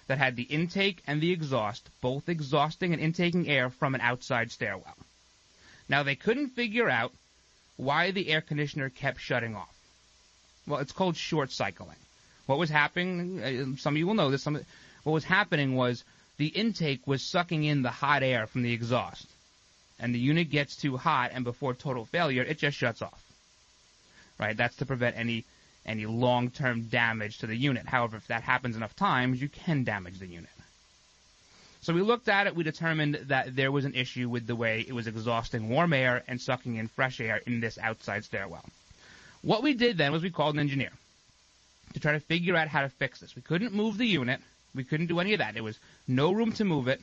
that had the intake and the exhaust, both exhausting and intaking air from an outside stairwell. Now, they couldn't figure out why the air conditioner kept shutting off. Well, it's called short cycling. What was happening, some of you will know this, what was happening was the intake was sucking in the hot air from the exhaust. And the unit gets too hot, and before total failure, it just shuts off. Right? That's to prevent any long-term damage to the unit. However, if that happens enough times, you can damage the unit. So we looked at it. We determined that there was an issue with the way it was exhausting warm air and sucking in fresh air in this outside stairwell. What we did then was we called an engineer to try to figure out how to fix this. We couldn't move the unit. We couldn't do any of that. There was no room to move it.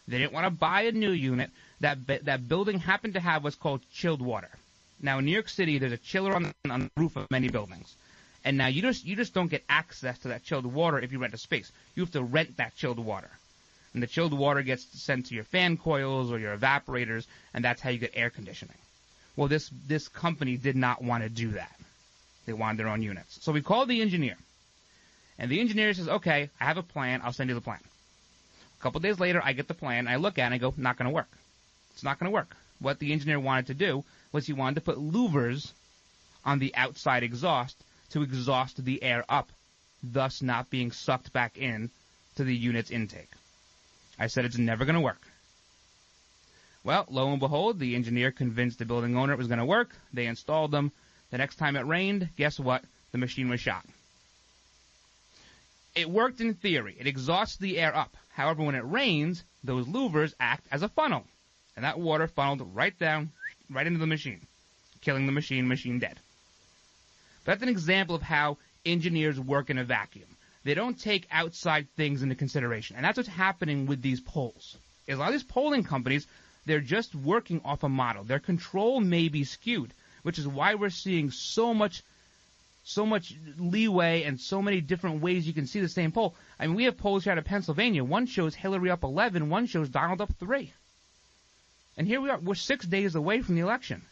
They didn't want to buy a new unit. That building happened to have what's called chilled water. Now, in New York City, there's a chiller on the roof of many buildings. And now you just don't get access to that chilled water if you rent a space. You have to rent that chilled water. And the chilled water gets sent to your fan coils or your evaporators, and that's how you get air conditioning. Well, this company did not want to do that. They wanted their own units. So we called the engineer. And the engineer says, okay, I have a plan. I'll send you the plan. A couple days later, I get the plan. I look at it and I go, not going to work. It's not going to work. What the engineer wanted to do was he wanted to put louvers on the outside exhaust to exhaust the air up, thus not being sucked back in to the unit's intake. I said it's never going to work. Well, lo and behold, the engineer convinced the building owner it was going to work. They installed them. The next time it rained, guess what? The machine was shot. It worked in theory. It exhausts the air up. However, when it rains, those louvers act as a funnel. And that water funneled right down, right into the machine, killing the machine dead. But that's an example of how engineers work in a vacuum. They don't take outside things into consideration. And that's what's happening with these polls. A lot of these polling companies, they're just working off a model. Their control may be skewed, which is why we're seeing so much leeway and so many different ways you can see the same poll. I mean, we have polls here out of Pennsylvania. One shows Hillary up 11, one shows Donald up 3. And here we are. We're 6 days away from the election.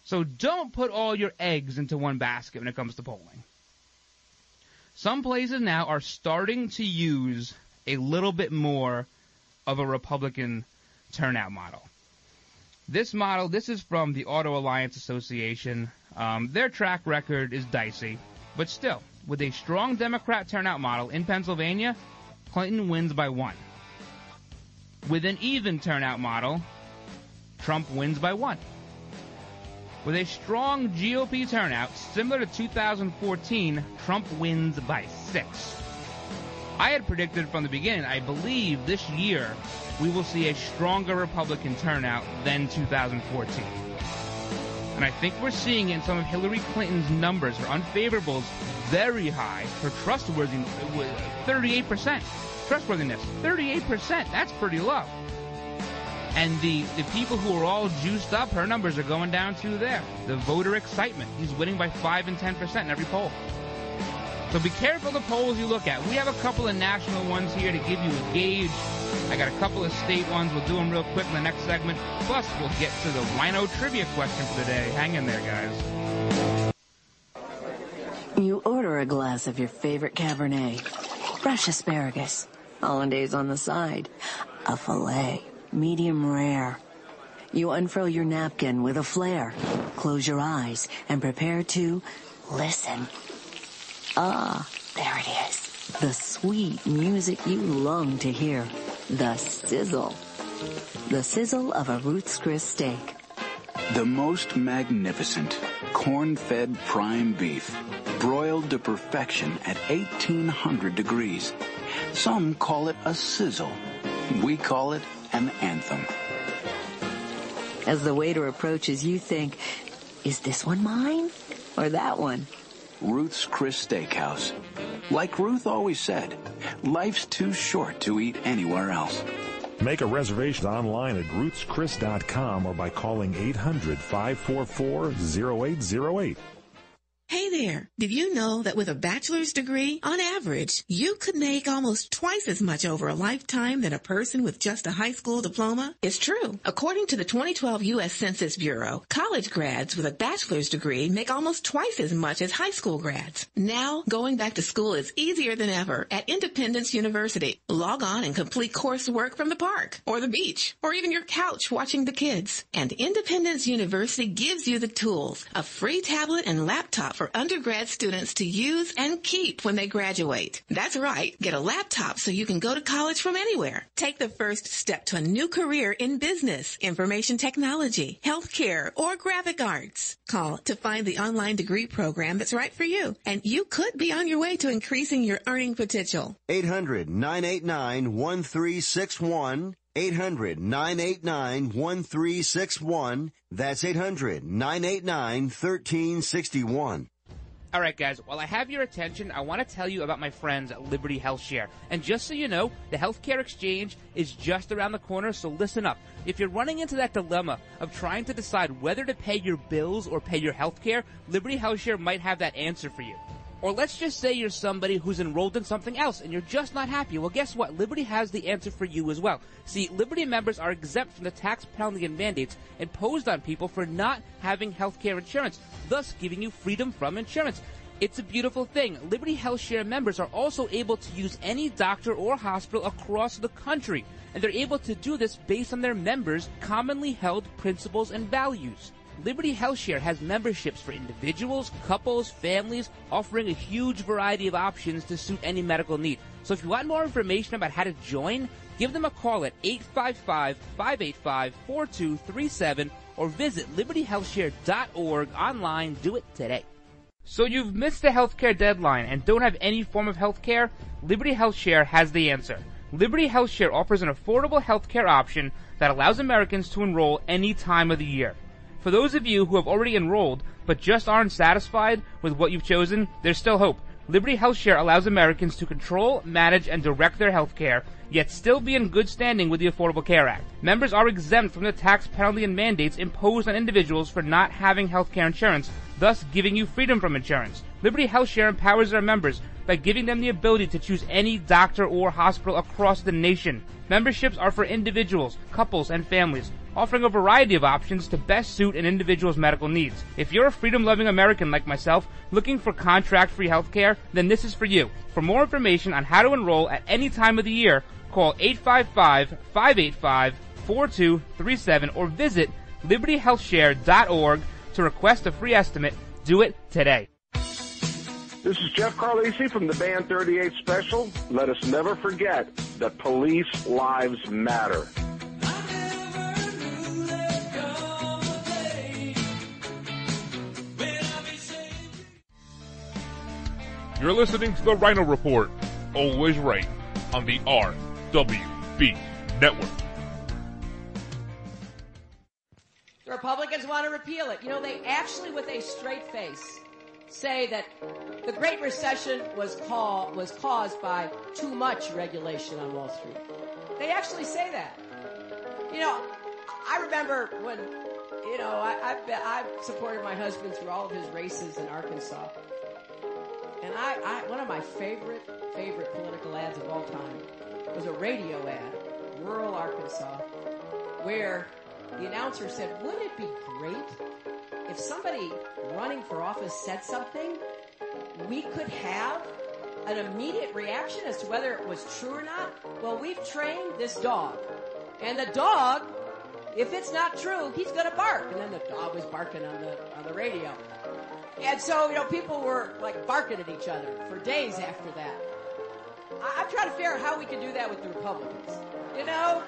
So don't put all your eggs into one basket when it comes to polling. Some places now are starting to use a little bit more of a Republican turnout model. This model, this is from the Auto Alliance Association. Their track record is dicey, but still, with a strong Democrat turnout model in Pennsylvania, Clinton wins by 1. With an even turnout model, Trump wins by 1. With a strong GOP turnout, similar to 2014, Trump wins by 6. I had predicted from the beginning, I believe this year we will see a stronger Republican turnout than 2014. And I think we're seeing in some of Hillary Clinton's numbers, her unfavorables, very high. Her trustworthiness, 38%. Trustworthiness, 38%. That's pretty low. And the people who are all juiced up, her numbers are going down too there. The voter excitement. He's winning by 5 and 10% in every poll. So be careful the polls you look at. We have a couple of national ones here to give you a gauge. I got a couple of state ones. We'll do them real quick in the next segment. Plus, we'll get to the Rhino trivia question for the day. Hang in there, guys. You order a glass of your favorite Cabernet, fresh asparagus, hollandaise on the side, a filet, medium rare. You unfurl your napkin with a flair, close your eyes, and prepare to listen. Ah, there it is. The sweet music you long to hear. The sizzle. The sizzle of a Ruth's Chris steak. The most magnificent corn-fed prime beef, broiled to perfection at 1800 degrees. Some call it a sizzle. We call it an anthem. As the waiter approaches, you think, is this one mine or that one? Ruth's Chris Steakhouse. Like Ruth always said, life's too short to eat anywhere else. Make a reservation online at ruthschris.com or by calling 800-544-0808. Hey there, did you know that with a bachelor's degree, on average, you could make almost twice as much over a lifetime than a person with just a high school diploma? It's true. According to the 2012 U.S. Census Bureau, college grads with a bachelor's degree make almost twice as much as high school grads. Now, going back to school is easier than ever at Independence University. Log on and complete coursework from the park, or the beach, or even your couch watching the kids. And Independence University gives you the tools, a free tablet and laptop for undergrad students to use and keep when they graduate. That's right. Get a laptop so you can go to college from anywhere. Take the first step to a new career in business, information technology, healthcare, or graphic arts. Call to find the online degree program that's right for you, and you could be on your way to increasing your earning potential. 800-989-1361. 800-989-1361. That's 800-989-1361. All right, guys, while I have your attention, I want to tell you about my friends at Liberty Health Share. And just so you know, the healthcare exchange is just around the corner, so listen up. If you're running into that dilemma of trying to decide whether to pay your bills or pay your healthcare, Liberty Health Share might have that answer for you. Or let's just say you're somebody who's enrolled in something else and you're just not happy. Well, guess what? Liberty has the answer for you as well. See, Liberty members are exempt from the tax penalty and mandates imposed on people for not having health care insurance, thus giving you freedom from insurance. It's a beautiful thing. Liberty Health Share members are also able to use any doctor or hospital across the country, and they're able to do this based on their members' commonly held principles and values. Liberty Health Share has memberships for individuals, couples, families, offering a huge variety of options to suit any medical need. So if you want more information about how to join, give them a call at 855-585-4237 or visit libertyhealthshare.org online. Do it today. So you've missed the healthcare deadline and don't have any form of healthcare? Liberty Health Share has the answer. Liberty Health Share offers an affordable healthcare option that allows Americans to enroll any time of the year. For those of you who have already enrolled but just aren't satisfied with what you've chosen, there's still hope. Liberty Health Share allows Americans to control, manage, and direct their health care, yet still be in good standing with the Affordable Care Act. Members are exempt from the tax penalty and mandates imposed on individuals for not having health care insurance, thus giving you freedom from insurance. Liberty Health Share empowers their members by giving them the ability to choose any doctor or hospital across the nation. Memberships are for individuals, couples, and families, offering a variety of options to best suit an individual's medical needs. If you're a freedom-loving American like myself, looking for contract-free health care, then this is for you. For more information on how to enroll at any time of the year, call 855-585-4237 or visit libertyhealthshare.org to request a free estimate. Do it today. This is Jeff Carlisi from the Band 38 Special. Let us never forget that police lives matter. You're listening to the Rhino Report, always right, on the RWB Network. The Republicans want to repeal it. You know, they actually, with a straight face, say that the Great Recession was caused by too much regulation on Wall Street. They actually say that. You know, I remember when, you know, I've supported my husband through all of his races in Arkansas. And one of my favorite political ads of all time was a radio ad, rural Arkansas, where the announcer said, wouldn't it be great if somebody running for office said something, we could have an immediate reaction as to whether it was true or not? Well, we've trained this dog. And the dog, if it's not true, he's going to bark. And then the dog was barking on the radio. And so, you know, people were like barking at each other for days after that. I'm trying to figure out how we can do that with the Republicans. You know,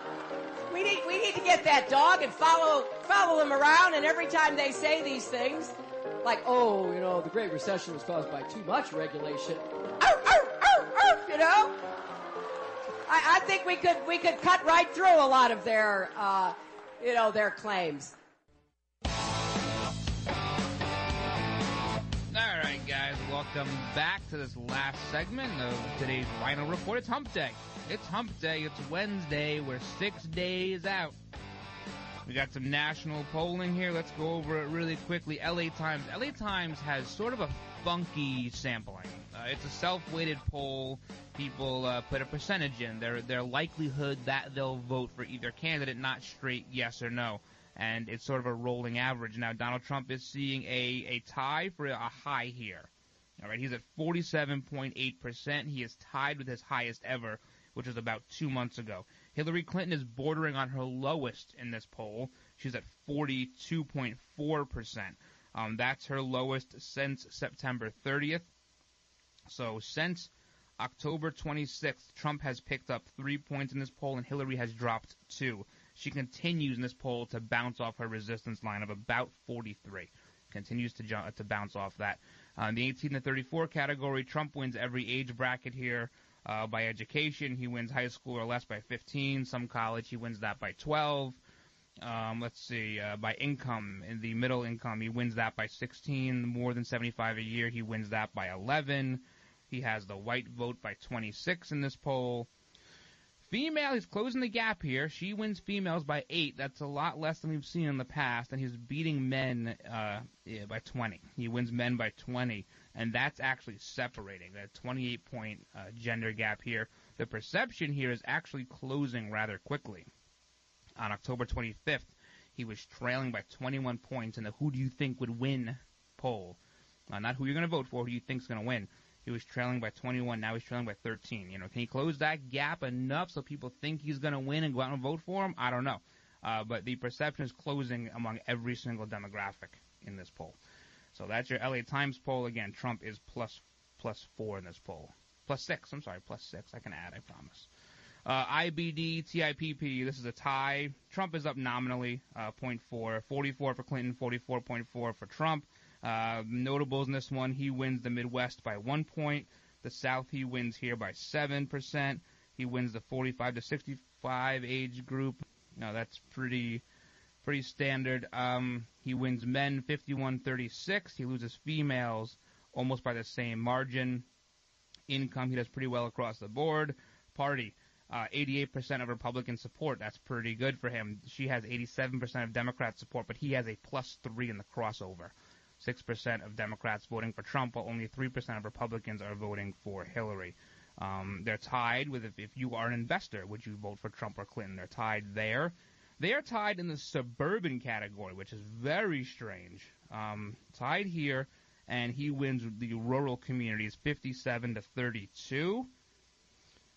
we need to get that dog and follow them around, and every time they say these things, like, oh, you know, the Great Recession was caused by too much regulation. You know, I think we could cut right through a lot of their, you know, their claims. All right, guys, welcome back to this last segment of today's Rhino Report. It's Hump Day. It's Hump Day. It's Wednesday. We're 6 days out. We got some national polling here. Let's go over it really quickly. LA Times. LA Times has sort of a funky sampling. It's a self-weighted poll. People put a percentage in, their likelihood that they'll vote for either candidate, not straight yes or no. And it's sort of a rolling average. Now, Donald Trump is seeing a tie for a high here. All right, he's at 47.8%. He is tied with his highest ever, which was about 2 months ago. Hillary Clinton is bordering on her lowest in this poll. She's at 42.4%. That's her lowest since September 30th. So since October 26th, Trump has picked up 3 points in this poll, and Hillary has dropped 2. She continues in this poll to bounce off her resistance line of about 43. Continues to bounce off that. In the 18 to 34 category, Trump wins every age bracket here. By education, he wins high school or less by 15. Some college, he wins that by 12. Let's see, by income, in the middle income, he wins that by 16. More than 75 a year, he wins that by 11. He has the white vote by 26 in this poll. Female, he's closing the gap here. She wins females by 8. That's a lot less than we've seen in the past, and he's beating men by 20. He wins men by 20, and that's actually separating. That 28-point gender gap here. The perception here is actually closing rather quickly. On October 25th, he was trailing by 21 points in the who do you think would win poll. Not who you're going to vote for, who you think is going to win. He was trailing by 21. Now he's trailing by 13. You know, can he close that gap enough so people think he's going to win and go out and vote for him? I don't know. But the perception is closing among every single demographic in this poll. So that's your LA Times poll. Again, Trump is plus 4 in this poll. Plus 6. I'm sorry, plus 6. I can add, I promise. IBD, TIPP, this is a tie. Trump is up nominally, 0.4. 44 for Clinton, 44.4 for Trump. Notables in this one, he wins the Midwest by 1 point. The South, he wins here by 7%. He wins the 45 to 65 age group. No, that's pretty standard. He wins men 51-36. He loses females almost by the same margin. Income, he does pretty well across the board. Party, 88% of Republican support. That's pretty good for him. She has 87% of Democrat support, but he has a +3 in the crossover. 6% of Democrats voting for Trump, while only 3% of Republicans are voting for Hillary. They're tied with if you are an investor, would you vote for Trump or Clinton? They're tied there. They are tied in the suburban category, which is very strange. Tied here, and he wins the rural communities 57-32.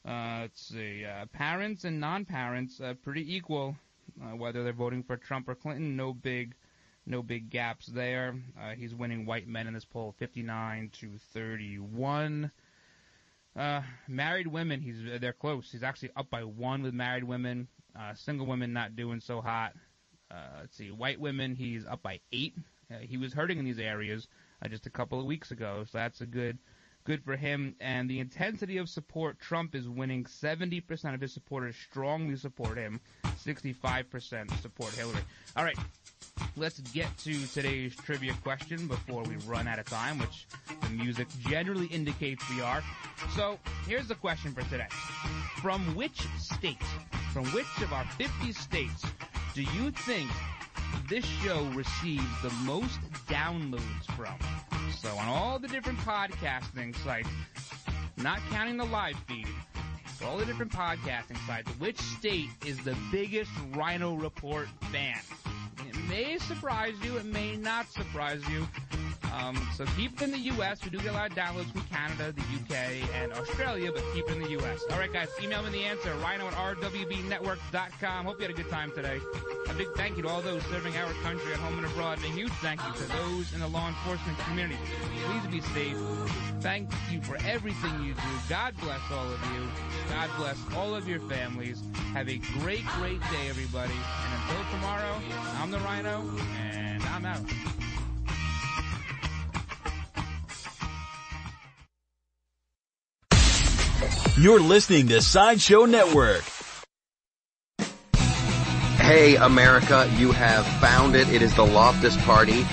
Let's see. Parents and non-parents, pretty equal, whether they're voting for Trump or Clinton. No big gaps there. He's winning white men in this poll 59-31. Married women, they're close. He's actually up by 1 with married women. Single women not doing so hot. Let's see. White women, he's up by 8. He was hurting in these areas just a couple of weeks ago, so that's a good for him. And the intensity of support, Trump is winning. 70% of his supporters strongly support him. 65% support Hillary. All right. Let's get to today's trivia question before we run out of time, which the music generally indicates we are. So, here's the question for today. From which of our 50 states do you think this show receives the most downloads from? So on all the different podcasting sites, not counting the live feed, but all the different podcasting sites, which state is the biggest Rhino Report fan? It may surprise you, it may not surprise you. So keep it in the U.S. We do get a lot of downloads from Canada, the U.K., and Australia, but keep it in the U.S. All right, guys, email me the answer, rhino@rwbnetwork.com. Hope you had a good time today. A big thank you to all those serving our country at home and abroad, and a huge thank you to those in the law enforcement community. Please be safe. Thank you for everything you do. God bless all of you. God bless all of your families. Have a great, great day, everybody. And until tomorrow, I'm the Rhino, and I'm out. You're listening to Sideshow Network. Hey, America, you have found it. It is the Loftus Party.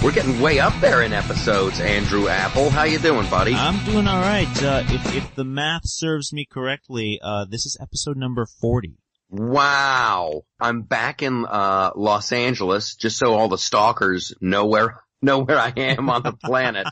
We're getting way up there in episodes, Andrew Apple. How you doing, buddy? I'm doing all right. If the math serves me correctly, this is episode number 40. Wow. I'm back in Los Angeles, just so all the stalkers know where I am on the planet.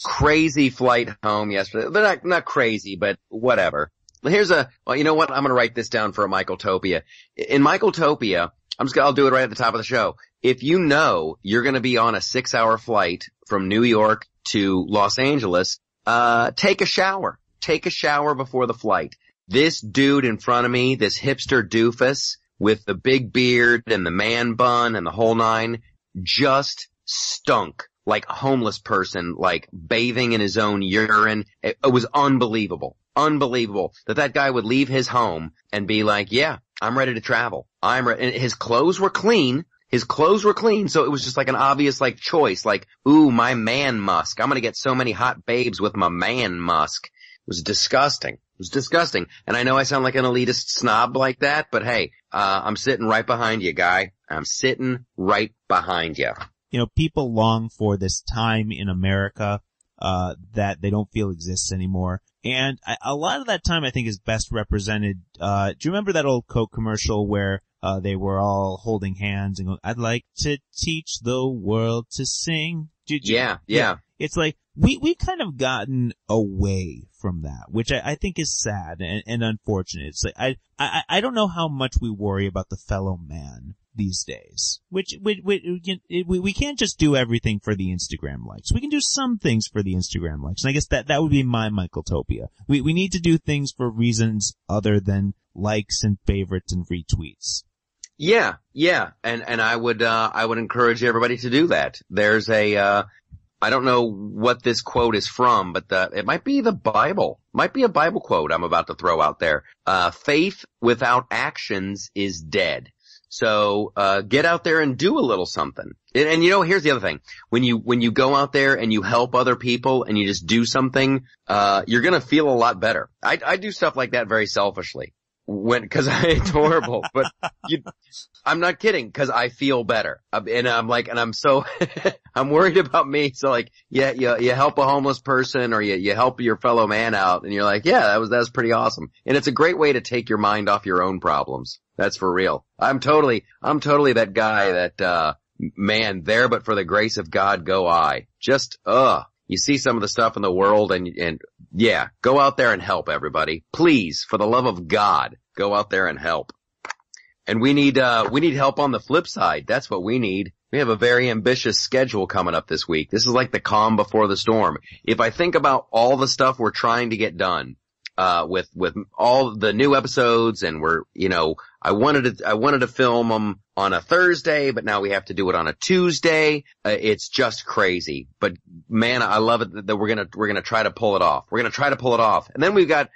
Crazy flight home yesterday. They're not crazy, but whatever. Well, you know what? I'm going to write this down for a Michaeltopia. In Michaeltopia, I'll do it right at the top of the show. If you know you're going to be on a 6-hour flight from New York to Los Angeles, take a shower. Take a shower before the flight. This dude in front of me, this hipster doofus with the big beard and the man bun and the whole nine, just stunk like a homeless person, like bathing in his own urine. It was unbelievable. Unbelievable that guy would leave his home and be like, yeah, I'm ready to travel. And his clothes were clean. So it was just like an obvious like choice, like, ooh, my man musk. I'm going to get so many hot babes with my man musk. It was disgusting. And I know I sound like an elitist snob like that, but hey, I'm sitting right behind you, guy. I'm sitting right behind you. You know, people long for this time in America that they don't feel exists anymore. And a lot of that time I think is best represented. Do you remember that old Coke commercial where they were all holding hands and going, I'd like to teach the world to sing? Yeah. It's like we've kind of gotten away from that, which I think is sad and unfortunate. It's like I don't know how much we worry about the fellow man these days, which we can't just do everything for the Instagram likes. We can do some things for the Instagram likes, and I guess that would be my Michaeltopia. We need to do things for reasons other than likes and favorites and retweets. Yeah, and I would encourage everybody to do that. There's I don't know what this quote is from, but it might be the Bible. Might be a Bible quote I'm about to throw out there. Faith without actions is dead. So, get out there and do a little something. And you know, here's the other thing. When you go out there and you help other people and you just do something, you're gonna feel a lot better. I do stuff like that very selfishly. Cause it's horrible, but I'm not kidding, cause I feel better. And I'm so, I'm worried about me. So like, you help a homeless person or you help your fellow man out and you're like, yeah, that was pretty awesome. And it's a great way to take your mind off your own problems. That's for real. I'm totally that guy that, man, there but for the grace of God go I. Just, you see some of the stuff in the world and yeah, go out there and help everybody. Please, for the love of God, go out there and help. And we need help on the flip side. That's what we need. We have a very ambitious schedule coming up this week. This is like the calm before the storm. If I think about all the stuff we're trying to get done, with all the new episodes and I wanted to film them on a Thursday, but now we have to do it on a Tuesday. It's just crazy. But man, I love it that we're gonna try to pull it off. And then we've got,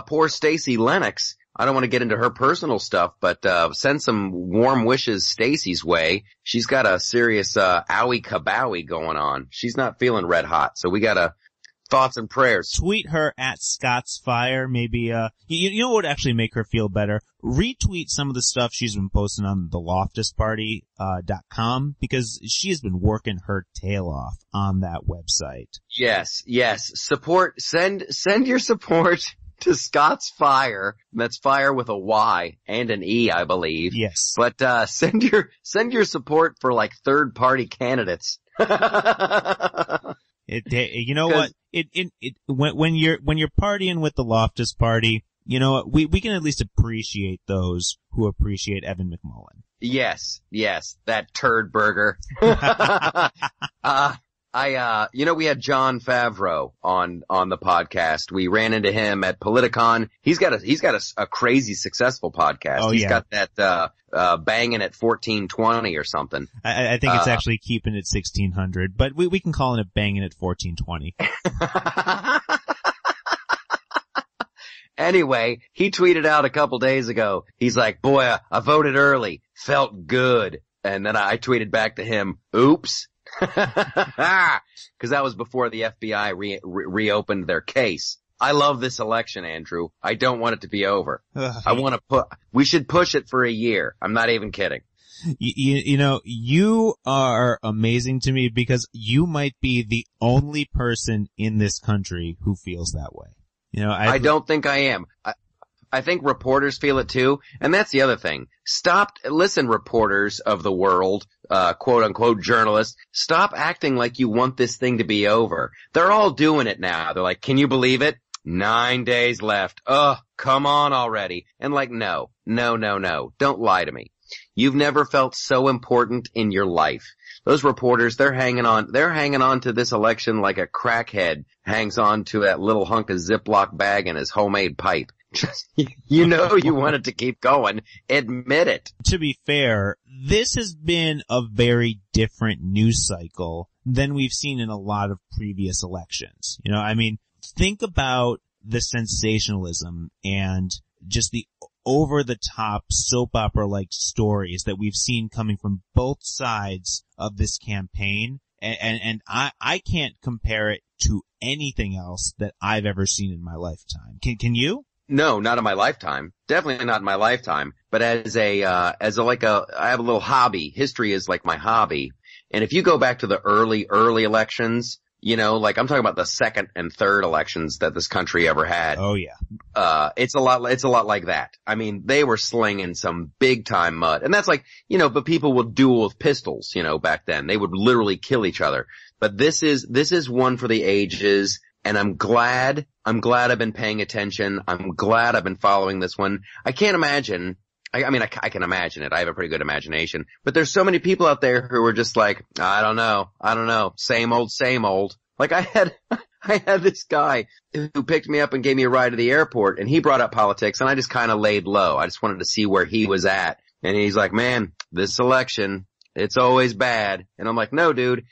poor Stacy Lennox. I don't want to get into her personal stuff, but, send some warm wishes Stacy's way. She's got a serious, owie kabowie going on. She's not feeling red hot. So we gotta, thoughts and prayers. Tweet her at Scott's Fire. Maybe, you know what would actually make her feel better? Retweet some of the stuff she's been posting on the LoftusParty.com because she has been working her tail off on that website. Yes. Support, send your support to Scott's Fire. That's fire with a Y and an E, I believe. Yes. But, send your support for like third party candidates. You know what? When you're partying with the Loftus party, you know what? We can at least appreciate those who appreciate Evan McMullen. Yes, that turd burger. We had John Favreau on the podcast. We ran into him at Politicon. He's got a crazy successful podcast. Oh, He's yeah. got that, banging at 1420 or something. I think it's actually keeping it 1600, but we can call it a banging at 1420. Anyway, he tweeted out a couple days ago. He's like, boy, I voted early. Felt good. And then I tweeted back to him, oops. Cause that was before the FBI reopened their case. I love this election, Andrew. I don't want it to be over. We should push it for a year. I'm not even kidding. You are amazing to me because you might be the only person in this country who feels that way. I don't think I am. I think reporters feel it too, and that's the other thing. Listen, reporters of the world, quote unquote journalists, stop acting like you want this thing to be over. They're all doing it now. They're like, can you believe it? 9 days left. Ugh, come on already. And like, no. Don't lie to me. You've never felt so important in your life. Those reporters, they're hanging on to this election like a crackhead hangs on to that little hunk of Ziploc bag in his homemade pipe. You want it to keep going. Admit it. To be fair, this has been a very different news cycle than we've seen in a lot of previous elections. Think about the sensationalism and just the over-the-top soap opera-like stories that we've seen coming from both sides of this campaign. And I can't compare it to anything else that I've ever seen in my lifetime. Can you? No, not in my lifetime. Definitely not in my lifetime. But I have a little hobby. History is like my hobby. And if you go back to the early elections, like I'm talking about the second and third elections that this country ever had. Oh yeah. It's a lot like that. I mean, they were slinging some big time mud. And that's like, but people would duel with pistols, back then. They would literally kill each other. But this is one for the ages. And I'm glad I've been paying attention. I'm glad I've been following this one. I can't imagine. I can imagine it. I have a pretty good imagination. But there's so many people out there who are just like, I don't know. Same old. Like I had this guy who picked me up and gave me a ride to the airport, and he brought up politics, and I just kind of laid low. I just wanted to see where he was at. And he's like, man, this election, it's always bad. And I'm like, no, dude.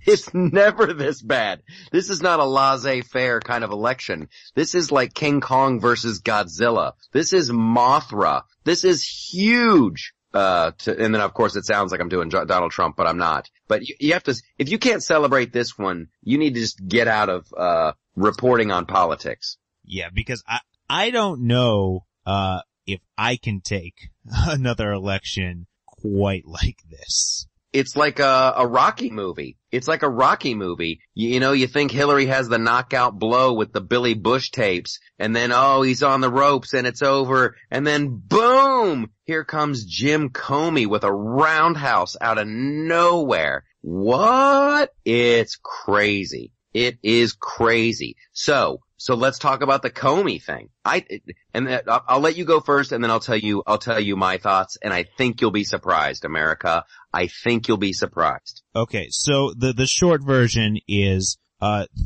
It's never this bad. This is not a laissez-faire kind of election. This is like King Kong versus Godzilla. This is Mothra. This is huge. And then of course it sounds like I'm doing Donald Trump, but I'm not. But you have to, if you can't celebrate this one, you need to just get out of, reporting on politics. Yeah, because I don't know, if I can take another election quite like this. It's like a Rocky movie. It's like a Rocky movie. You think Hillary has the knockout blow with the Billy Bush tapes, and then, he's on the ropes and it's over, and then boom! Here comes Jim Comey with a roundhouse out of nowhere. What? It's crazy. It is crazy. So let's talk about the Comey thing. I'll let you go first, and then I'll tell you my thoughts, and I think you'll be surprised, America. I think you'll be surprised. Okay, so the short version is,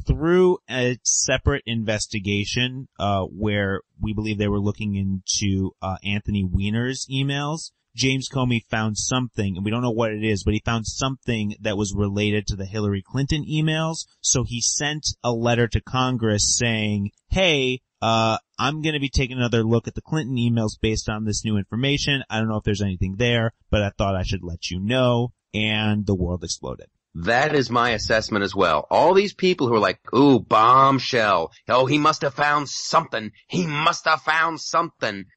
through a separate investigation, where we believe they were looking into, Anthony Weiner's emails, James Comey found something, and we don't know what it is, but he found something that was related to the Hillary Clinton emails. So he sent a letter to Congress saying, hey, I'm going to be taking another look at the Clinton emails based on this new information. I don't know if there's anything there, but I thought I should let you know. And the world exploded. That is my assessment as well. All these people who are like, ooh, bombshell. Oh, he must have found something.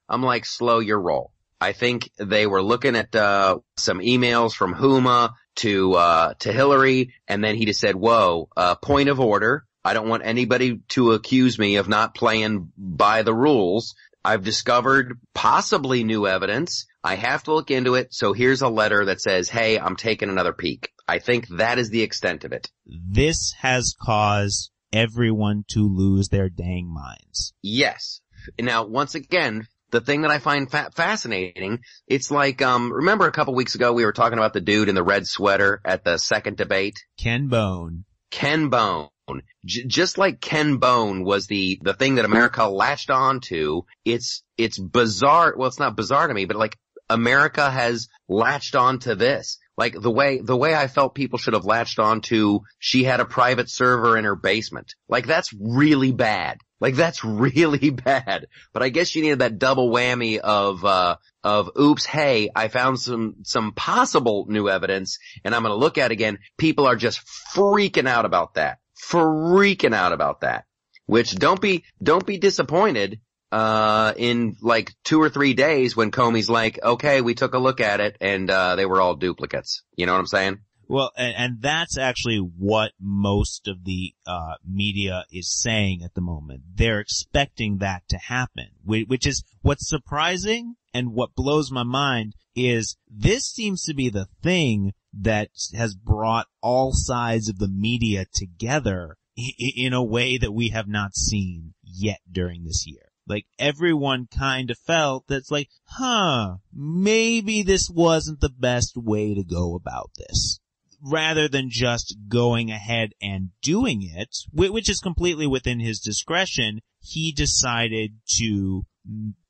I'm like, slow your roll. I think they were looking at, some emails from Huma to Hillary, and then he just said, whoa, point of order. I don't want anybody to accuse me of not playing by the rules. I've discovered possibly new evidence. I have to look into it. So here's a letter that says, hey, I'm taking another peek. I think that is the extent of it. This has caused everyone to lose their dang minds. Yes. Now, once again, the thing that I find fascinating, it's like, remember a couple weeks ago we were talking about the dude in the red sweater at the second debate? Ken Bone. Just like Ken Bone was the thing that America latched on to, it's bizarre. Well, it's not bizarre to me, but like America has latched on to this. Like the way I felt people should have latched on to, she had a private server in her basement. Like that's really bad. But I guess you needed that double whammy of oops, hey, I found some possible new evidence and I'm going to look at it again. People are just freaking out about that. Which don't be disappointed in like 2 or 3 days when Comey's like, okay, we took a look at it and they were all duplicates. You know what I'm saying? Well, and that's actually what most of the media is saying at the moment. They're expecting that to happen, which is what's surprising and what blows my mind is this seems to be the thing that has brought all sides of the media together in a way that we have not seen yet during this year. Like everyone kind of felt that's like, maybe this wasn't the best way to go about this. Rather than just going ahead and doing it, which is completely within his discretion, he decided to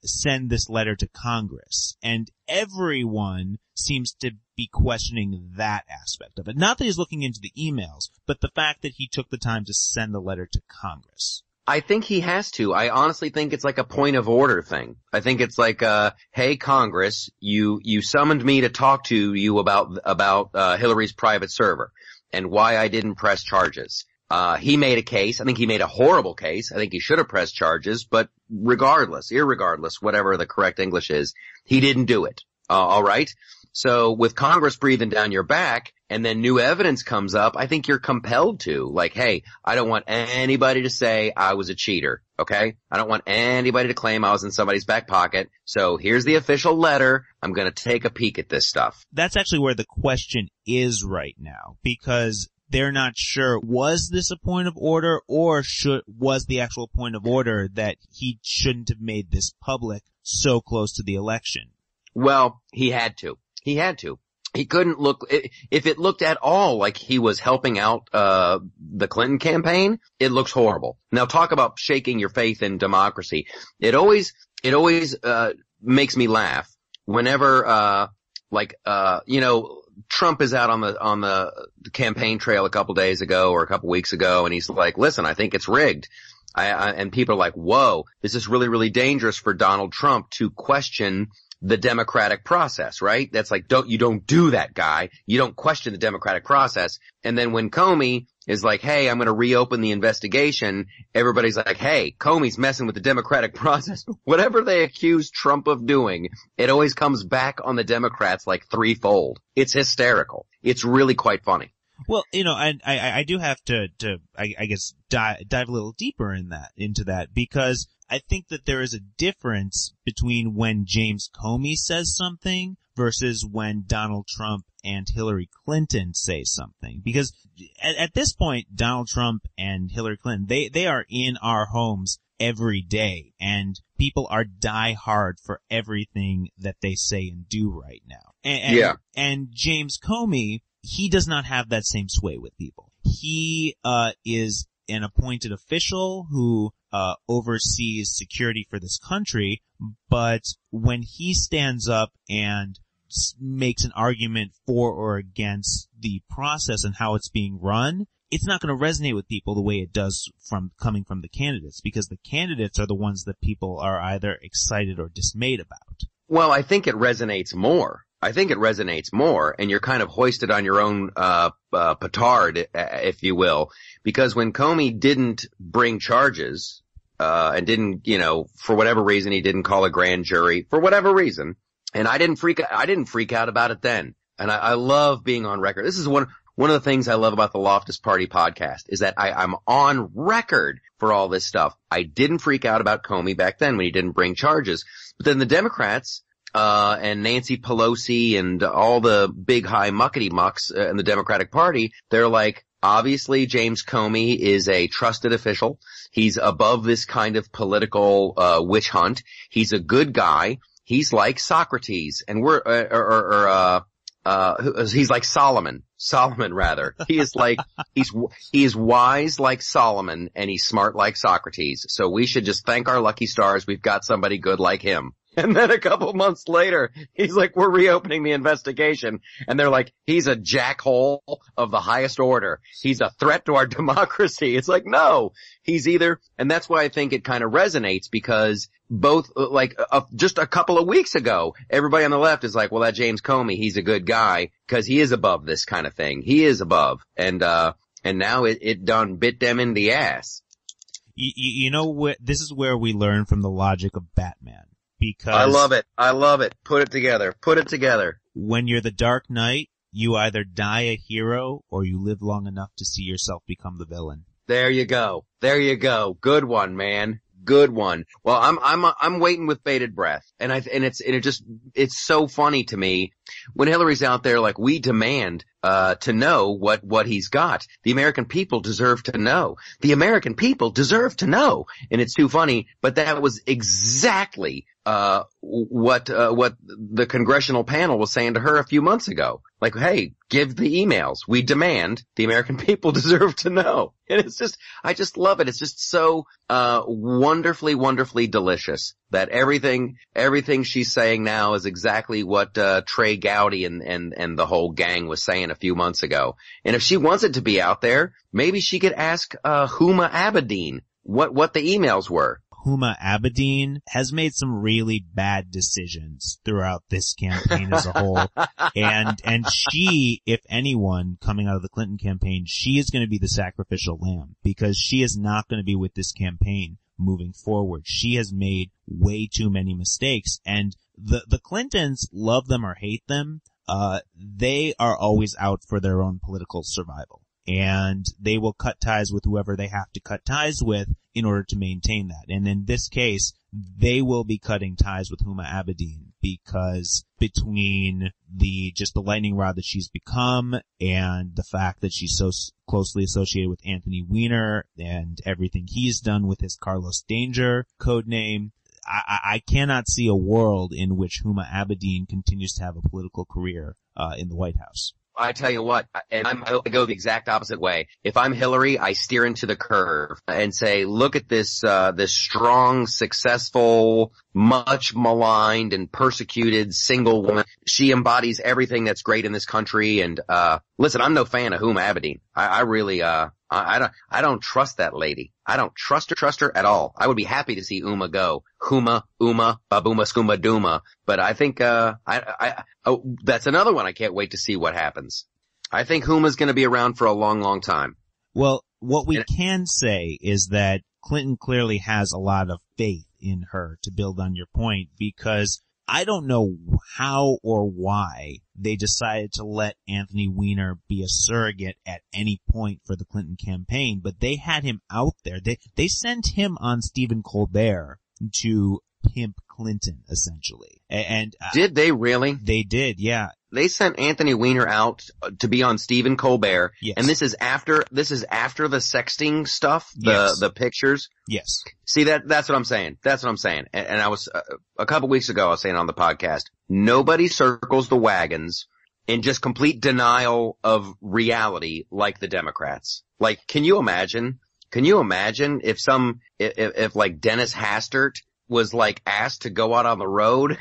send this letter to Congress. And everyone seems to be questioning that aspect of it. Not that he's looking into the emails, but the fact that he took the time to send the letter to Congress. I think he has to. I honestly think it's like a point of order thing. I think it's like, hey, Congress, you summoned me to talk to you about Hillary's private server and why I didn't press charges. He made a case. I think he made a horrible case. I think he should have pressed charges, but irregardless, whatever the correct English is, he didn't do it. All right. So with Congress breathing down your back and then new evidence comes up, I think you're compelled to. Like, hey, I don't want anybody to say I was a cheater, okay? I don't want anybody to claim I was in somebody's back pocket. So here's the official letter. I'm going to take a peek at this stuff. That's actually where the question is right now, because they're not sure, was this a point of order or was the actual point of order that he shouldn't have made this public so close to the election? Well, he had to. He couldn't look, if it looked at all like he was helping out, the Clinton campaign, it looks horrible. Now talk about shaking your faith in democracy. It always, makes me laugh whenever, Trump is out on the campaign trail a couple days ago or a couple weeks ago and he's like, listen, I think it's rigged. And people are like, whoa, this is really, really dangerous for Donald Trump to question the democratic process, right? That's like, you don't do that, guy. You don't question the democratic process. And then when Comey is like, hey, I'm going to reopen the investigation, everybody's like, hey, Comey's messing with the democratic process. Whatever they accuse Trump of doing, it always comes back on the Democrats like threefold. It's hysterical. It's really quite funny. Well, I do have to I guess dive a little deeper into that because I think that there is a difference between when James Comey says something versus when Donald Trump and Hillary Clinton say something. Because at this point, Donald Trump and Hillary Clinton, they are in our homes every day, and people are die hard for everything that they say and do right now. And James Comey, he does not have that same sway with people. He is an appointed official who oversees security for this country, but when he stands up and makes an argument for or against the process and how it's being run, it's not going to resonate with people the way it does coming from the candidates, because the candidates are the ones that people are either excited or dismayed about. Well, I think it resonates more. And you're kind of hoisted on your own petard, if you will, because when Comey didn't bring charges, and didn't, for whatever reason, he didn't call a grand jury, for whatever reason, and I didn't freak out about it then. And I love being on record. This is one one of the things I love about the Loftus Party podcast is that I'm on record for all this stuff. I didn't freak out about Comey back then when he didn't bring charges. But then the Democrats, and Nancy Pelosi and all the big high muckety mucks in the Democratic Party, they're like, obviously James Comey is a trusted official. He's above this kind of political, witch hunt. He's a good guy. He's like Socrates, and he's like Solomon. Solomon, rather. He is like, he is wise like Solomon, and he's smart like Socrates. So we should just thank our lucky stars we've got somebody good like him. And then a couple months later, he's like, we're reopening the investigation. And they're like, he's a jackhole of the highest order. He's a threat to our democracy. It's like, no, he's either, and that's why I think it kind of resonates, because both, just a couple of weeks ago, everybody on the left is like, well, that James Comey, he's a good guy because he is above this kind of thing. He is above. And now it done bit them in the ass. You know, this is where we learn from the logic of Batman. Because I love it. I love it. Put it together. Put it together. When you're the Dark Knight, you either die a hero or you live long enough to see yourself become the villain. There you go. There you go. Good one, man. Good one. Well, I'm waiting with bated breath. It's so funny to me when Hillary's out there like, we demand, to know what he's got. The American people deserve to know. The American people deserve to know. And it's too funny, but that was exactly, what the congressional panel was saying to her a few months ago. Like, hey, give the emails. We demand. The American people deserve to know. And it's just, I just love it. It's just so, wonderfully, wonderfully delicious that everything she's saying now is exactly what, Trey Gowdy and the whole gang was saying a few months ago. And if she wants it to be out there, maybe she could ask, Huma Abedin what the emails were. Huma Abedin has made some really bad decisions throughout this campaign as a whole. And she, if anyone coming out of the Clinton campaign, she is going to be the sacrificial lamb, because she is not going to be with this campaign moving forward. She has made way too many mistakes, and the Clintons, love them or hate them, they are always out for their own political survival. And they will cut ties with whoever they have to cut ties with in order to maintain that. And in this case, they will be cutting ties with Huma Abedin, because between the lightning rod that she's become and the fact that she's so closely associated with Anthony Weiner and everything he's done with his Carlos Danger codename, I cannot see a world in which Huma Abedin continues to have a political career in the White House. I tell you what, and I go the exact opposite way. If I'm Hillary, I steer into the curve and say, look at this strong, successful, much maligned and persecuted single woman. She embodies everything that's great in this country. And, listen, I'm no fan of Huma Abedin. I really, I don't trust that lady. I don't trust her at all. I would be happy to see Uma go. Huma, babuma, skooma, dooma. But I think, that's another one. I can't wait to see what happens. I think Huma's gonna be around for a long, long time. Well, what we can say is that Clinton clearly has a lot of faith in her, to build on your point, because I don't know how or why they decided to let Anthony Weiner be a surrogate at any point for the Clinton campaign, but they had him out there. They sent him on Stephen Colbert to pimp Clinton, essentially. And did they really? They did, yeah. They sent Anthony Weiner out to be on Stephen Colbert. Yes. And this is after the sexting stuff, Yes. the pictures. Yes. See, that's what I'm saying. That's what I'm saying. And I was, a couple weeks ago, I was saying on the podcast, nobody circles the wagons in just complete denial of reality like the Democrats. Like, can you imagine if like Dennis Hastert was like asked to go out on the road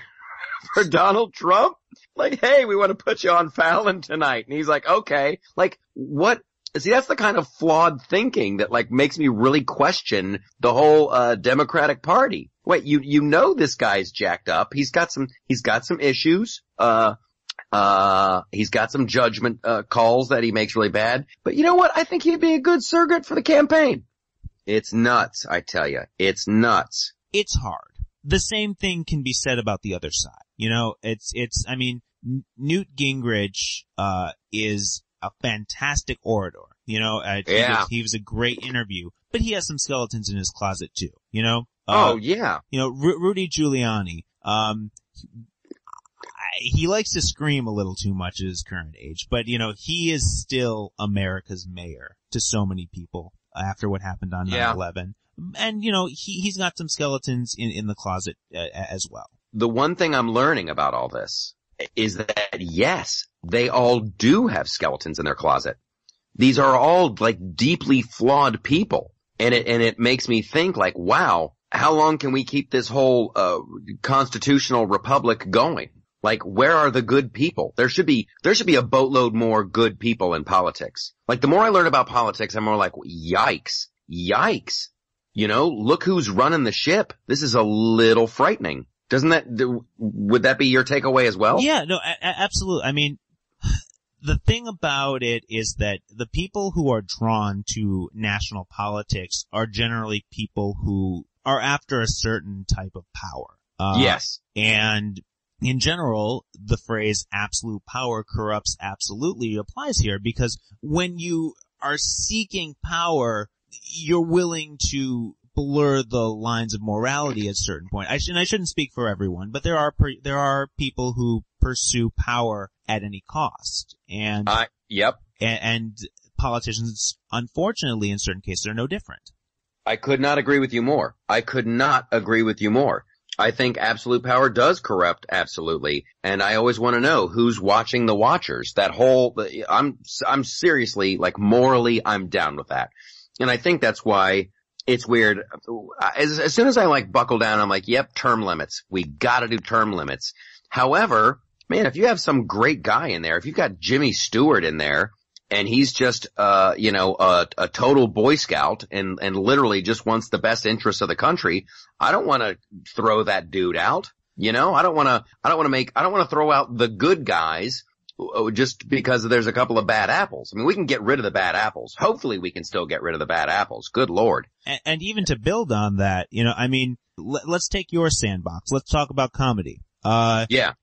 for Donald Trump? Like, hey, we want to put you on Fallon tonight. And he's like, okay. Like, what? See, that's the kind of flawed thinking that like makes me really question the whole, Democratic Party. Wait, you know this guy's jacked up. He's got some issues. He's got some judgment, calls that he makes really bad. But you know what? I think he'd be a good surrogate for the campaign. It's nuts, I tell you. It's nuts. It's hard. The same thing can be said about the other side. You know, I mean, Newt Gingrich, is a fantastic orator. You know, he was a great interview, but he has some skeletons in his closet too. You know. You know, Rudy Giuliani. He likes to scream a little too much at his current age, but you know, he is still America's mayor to so many people after what happened on 9/11. And you know, he's got some skeletons in the closet as well. The one thing I'm learning about all this is that yes, they all do have skeletons in their closet. These are all like deeply flawed people. And it makes me think like, wow, how long can we keep this whole, constitutional republic going? Like, where are the good people? There should be a boatload more good people in politics. Like, the more I learn about politics, I'm more like, yikes. You know, look who's running the ship. This is a little frightening. Would that be your takeaway as well? Yeah, no, absolutely. I mean, the thing about it is that the people who are drawn to national politics are generally people who are after a certain type of power. Yes. And in general, the phrase absolute power corrupts absolutely applies here, because when you are seeking power, you're willing to blur the lines of morality at a certain point. I shouldn't speak for everyone, but there are people who pursue power at any cost. And and politicians, unfortunately, in certain cases, are no different. I could not agree with you more. I think absolute power does corrupt absolutely, and I always want to know who's watching the watchers. I'm seriously, like, morally, I'm down with that. And I think that's why it's weird. As soon as I like buckle down, I'm like, yep, term limits. We gotta do term limits. However, man, if you have some great guy in there, if you've got Jimmy Stewart in there, and he's just, a total Boy Scout and literally just wants the best interests of the country, I don't want to throw that dude out. You know, I don't want to throw out the good guys just because there's a couple of bad apples. I mean, we can get rid of the bad apples. Hopefully we can still get rid of the bad apples. Good Lord. And even to build on that, you know, I mean, let's take your sandbox. Let's talk about comedy.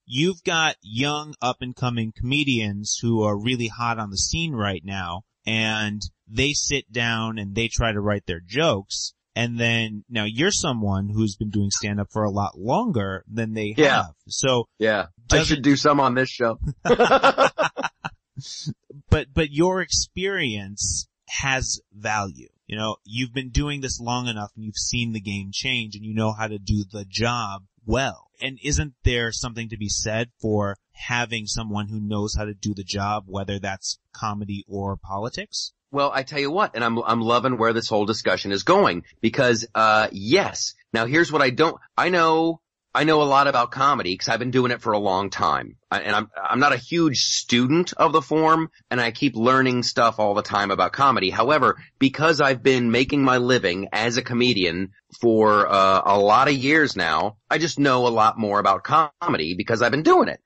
You've got young up-and-coming comedians who are really hot on the scene right now, and they sit down and they try to write their jokes, and then, now you're someone who's been doing stand-up for a lot longer than they have. So, I should do some on this show. But your experience has value. You know, you've been doing this long enough and you've seen the game change and you know how to do the job well. And isn't there something to be said for having someone who knows how to do the job, whether that's comedy or politics? Well, I tell you what, and I'm loving where this whole discussion is going, because, yes. Now here's what I know a lot about comedy because I've been doing it for a long time. And I'm not a huge student of the form, and I keep learning stuff all the time about comedy. However, because I've been making my living as a comedian for a lot of years now, I just know a lot more about comedy because I've been doing it.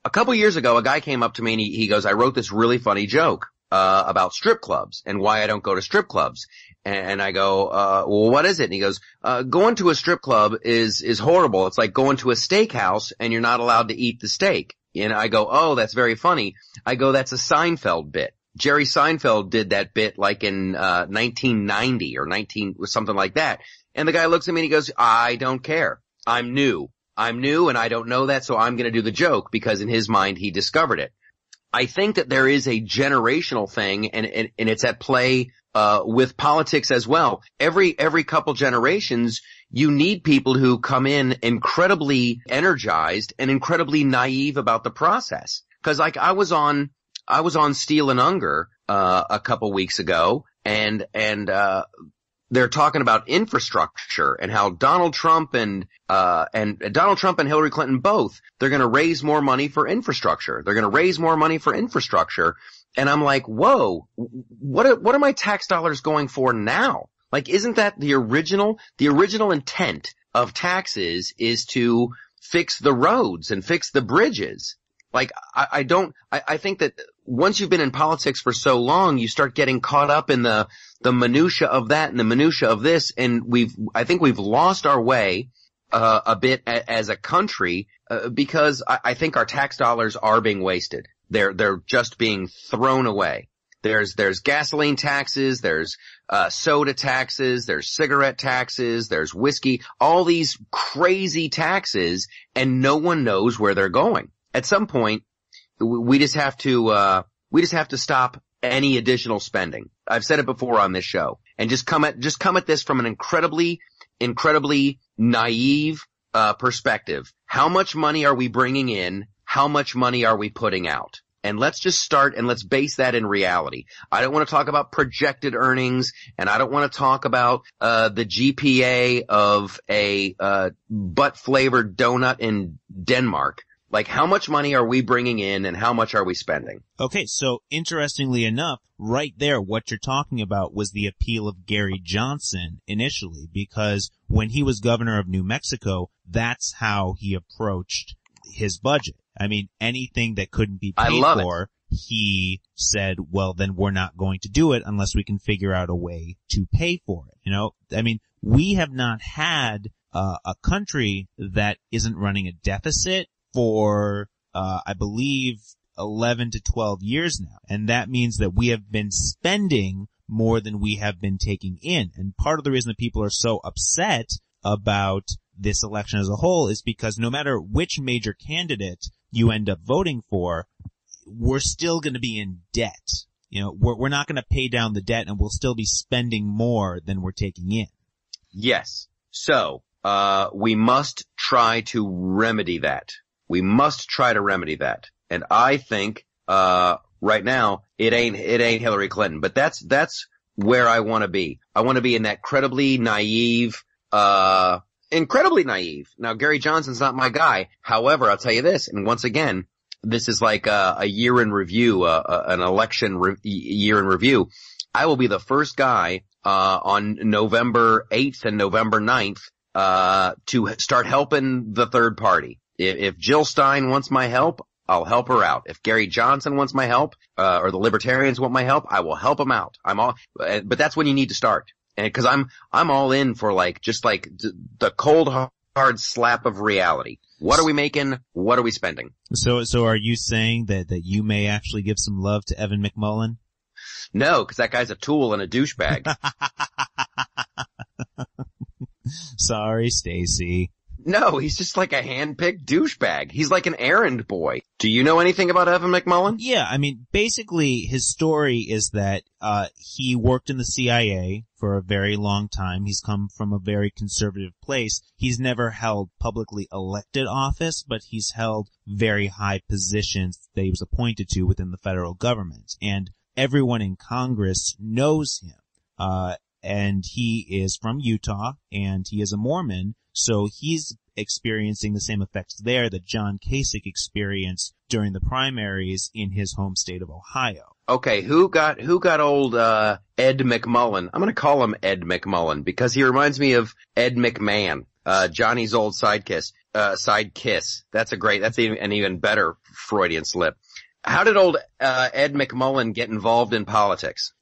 A couple years ago, a guy came up to me and he goes, I wrote this really funny joke about strip clubs and why I don't go to strip clubs. And I go, well, what is it? And he goes, going to a strip club is horrible. It's like going to a steakhouse and you're not allowed to eat the steak. And I go, oh, that's very funny. I go, that's a Seinfeld bit. Jerry Seinfeld did that bit like in 1990 or something like that. And the guy looks at me and he goes, I don't care. I'm new and I don't know that, so I'm going to do the joke because in his mind he discovered it. I think that there is a generational thing and it's at play with politics as well. Every couple generations, you need people who come in incredibly energized and incredibly naive about the process. Cause like I was on Steel and Unger a couple weeks ago and they're talking about infrastructure and how Donald Trump and Hillary Clinton both, they're going to raise more money for infrastructure. And I'm like, whoa, what are my tax dollars going for now? Like, isn't that the original intent of taxes is to fix the roads and fix the bridges? Like, I think that once you've been in politics for so long, you start getting caught up in the minutia of that and the minutia of this. And I think we've lost our way, a bit as a country, because I think our tax dollars are being wasted. They're just being thrown away. There's gasoline taxes, there's soda taxes, there's cigarette taxes, there's whiskey, all these crazy taxes, and no one knows where they're going. At some point, we just have to stop any additional spending. I've said it before on this show, and just come at this from an incredibly naive perspective. How much money are we bringing in? How much money are we putting out? And let's just start and let's base that in reality. I don't want to talk about projected earnings, and I don't want to talk about the GPA of a butt-flavored donut in Denmark. Like, how much money are we bringing in and how much are we spending? Okay, so interestingly enough, right there, what you're talking about was the appeal of Gary Johnson initially, because when he was governor of New Mexico, that's how he approached his budget. I mean, anything that couldn't be paid for, he said, well, then we're not going to do it unless we can figure out a way to pay for it. You know, I mean, we have not had a country that isn't running a deficit for, I believe, 11 to 12 years now. And that means that we have been spending more than we have been taking in. And part of the reason that people are so upset about this election as a whole is because no matter which major candidate you end up voting for, we're still going to be in debt. You know, we're not going to pay down the debt, and we'll still be spending more than we're taking in. Yes. So, we must try to remedy that. And I think, right now, it ain't Hillary Clinton, but that's where I want to be. I want to be in that incredibly naive. Now, Gary Johnson's not my guy. However, I'll tell you this, and once again, this is like a year in review, an election year in review. I will be the first guy on November 8th and November 9th to start helping the third party. If Jill Stein wants my help, I'll help her out. If Gary Johnson wants my help, or the Libertarians want my help, I will help them out. But that's when you need to start. And cause I'm all in for just the cold hard slap of reality. What are we making? What are we spending? So are you saying that you may actually give some love to Evan McMullin? No, cause that guy's a tool and a douchebag. Sorry, Stacy. No, he's just like a hand-picked douchebag. He's like an errand boy. Do you know anything about Evan McMullin? Yeah, I mean, basically his story is that he worked in the CIA for a very long time. He's come from a very conservative place. He's never held publicly elected office, but he's held very high positions that he was appointed to within the federal government. And everyone in Congress knows him. And he is from Utah, and he is a Mormon. So he's experiencing the same effects there that John Kasich experienced during the primaries in his home state of Ohio. Okay, who got old Ed McMullin? I'm going to call him Ed McMullin because he reminds me of Ed McMahon, Johnny's old side kiss. That's an even better Freudian slip. How did old Ed McMullin get involved in politics?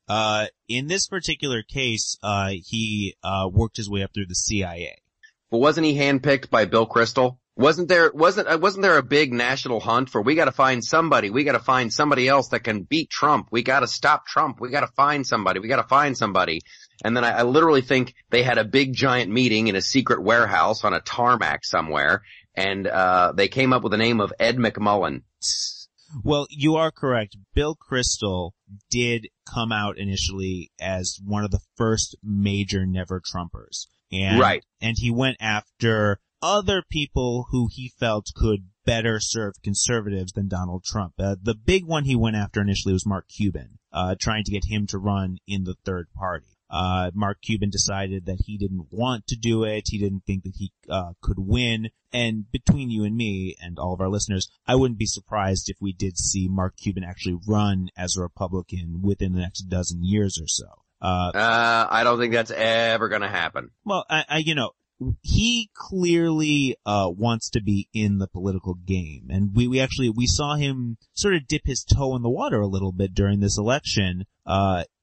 In this particular case, he worked his way up through the CIA. But wasn't he handpicked by Bill Kristol? Wasn't there a big national hunt for we gotta find somebody else that can beat Trump. We gotta stop Trump. We gotta find somebody. And then I literally think they had a big giant meeting in a secret warehouse on a tarmac somewhere, and they came up with the name of Ed McMullin. Well, you are correct. Bill Kristol did come out initially as one of the first major Never Trumpers. Right. And he went after other people who he felt could better serve conservatives than Donald Trump. The big one he went after initially was Mark Cuban, trying to get him to run in the third party. Mark Cuban decided that he didn't want to do it. He didn't think that he could win. And between you and me and all of our listeners, I wouldn't be surprised if we did see Mark Cuban actually run as a Republican within the next dozen years or so. I don't think that's ever gonna happen. Well, he clearly wants to be in the political game, and we saw him sort of dip his toe in the water a little bit during this election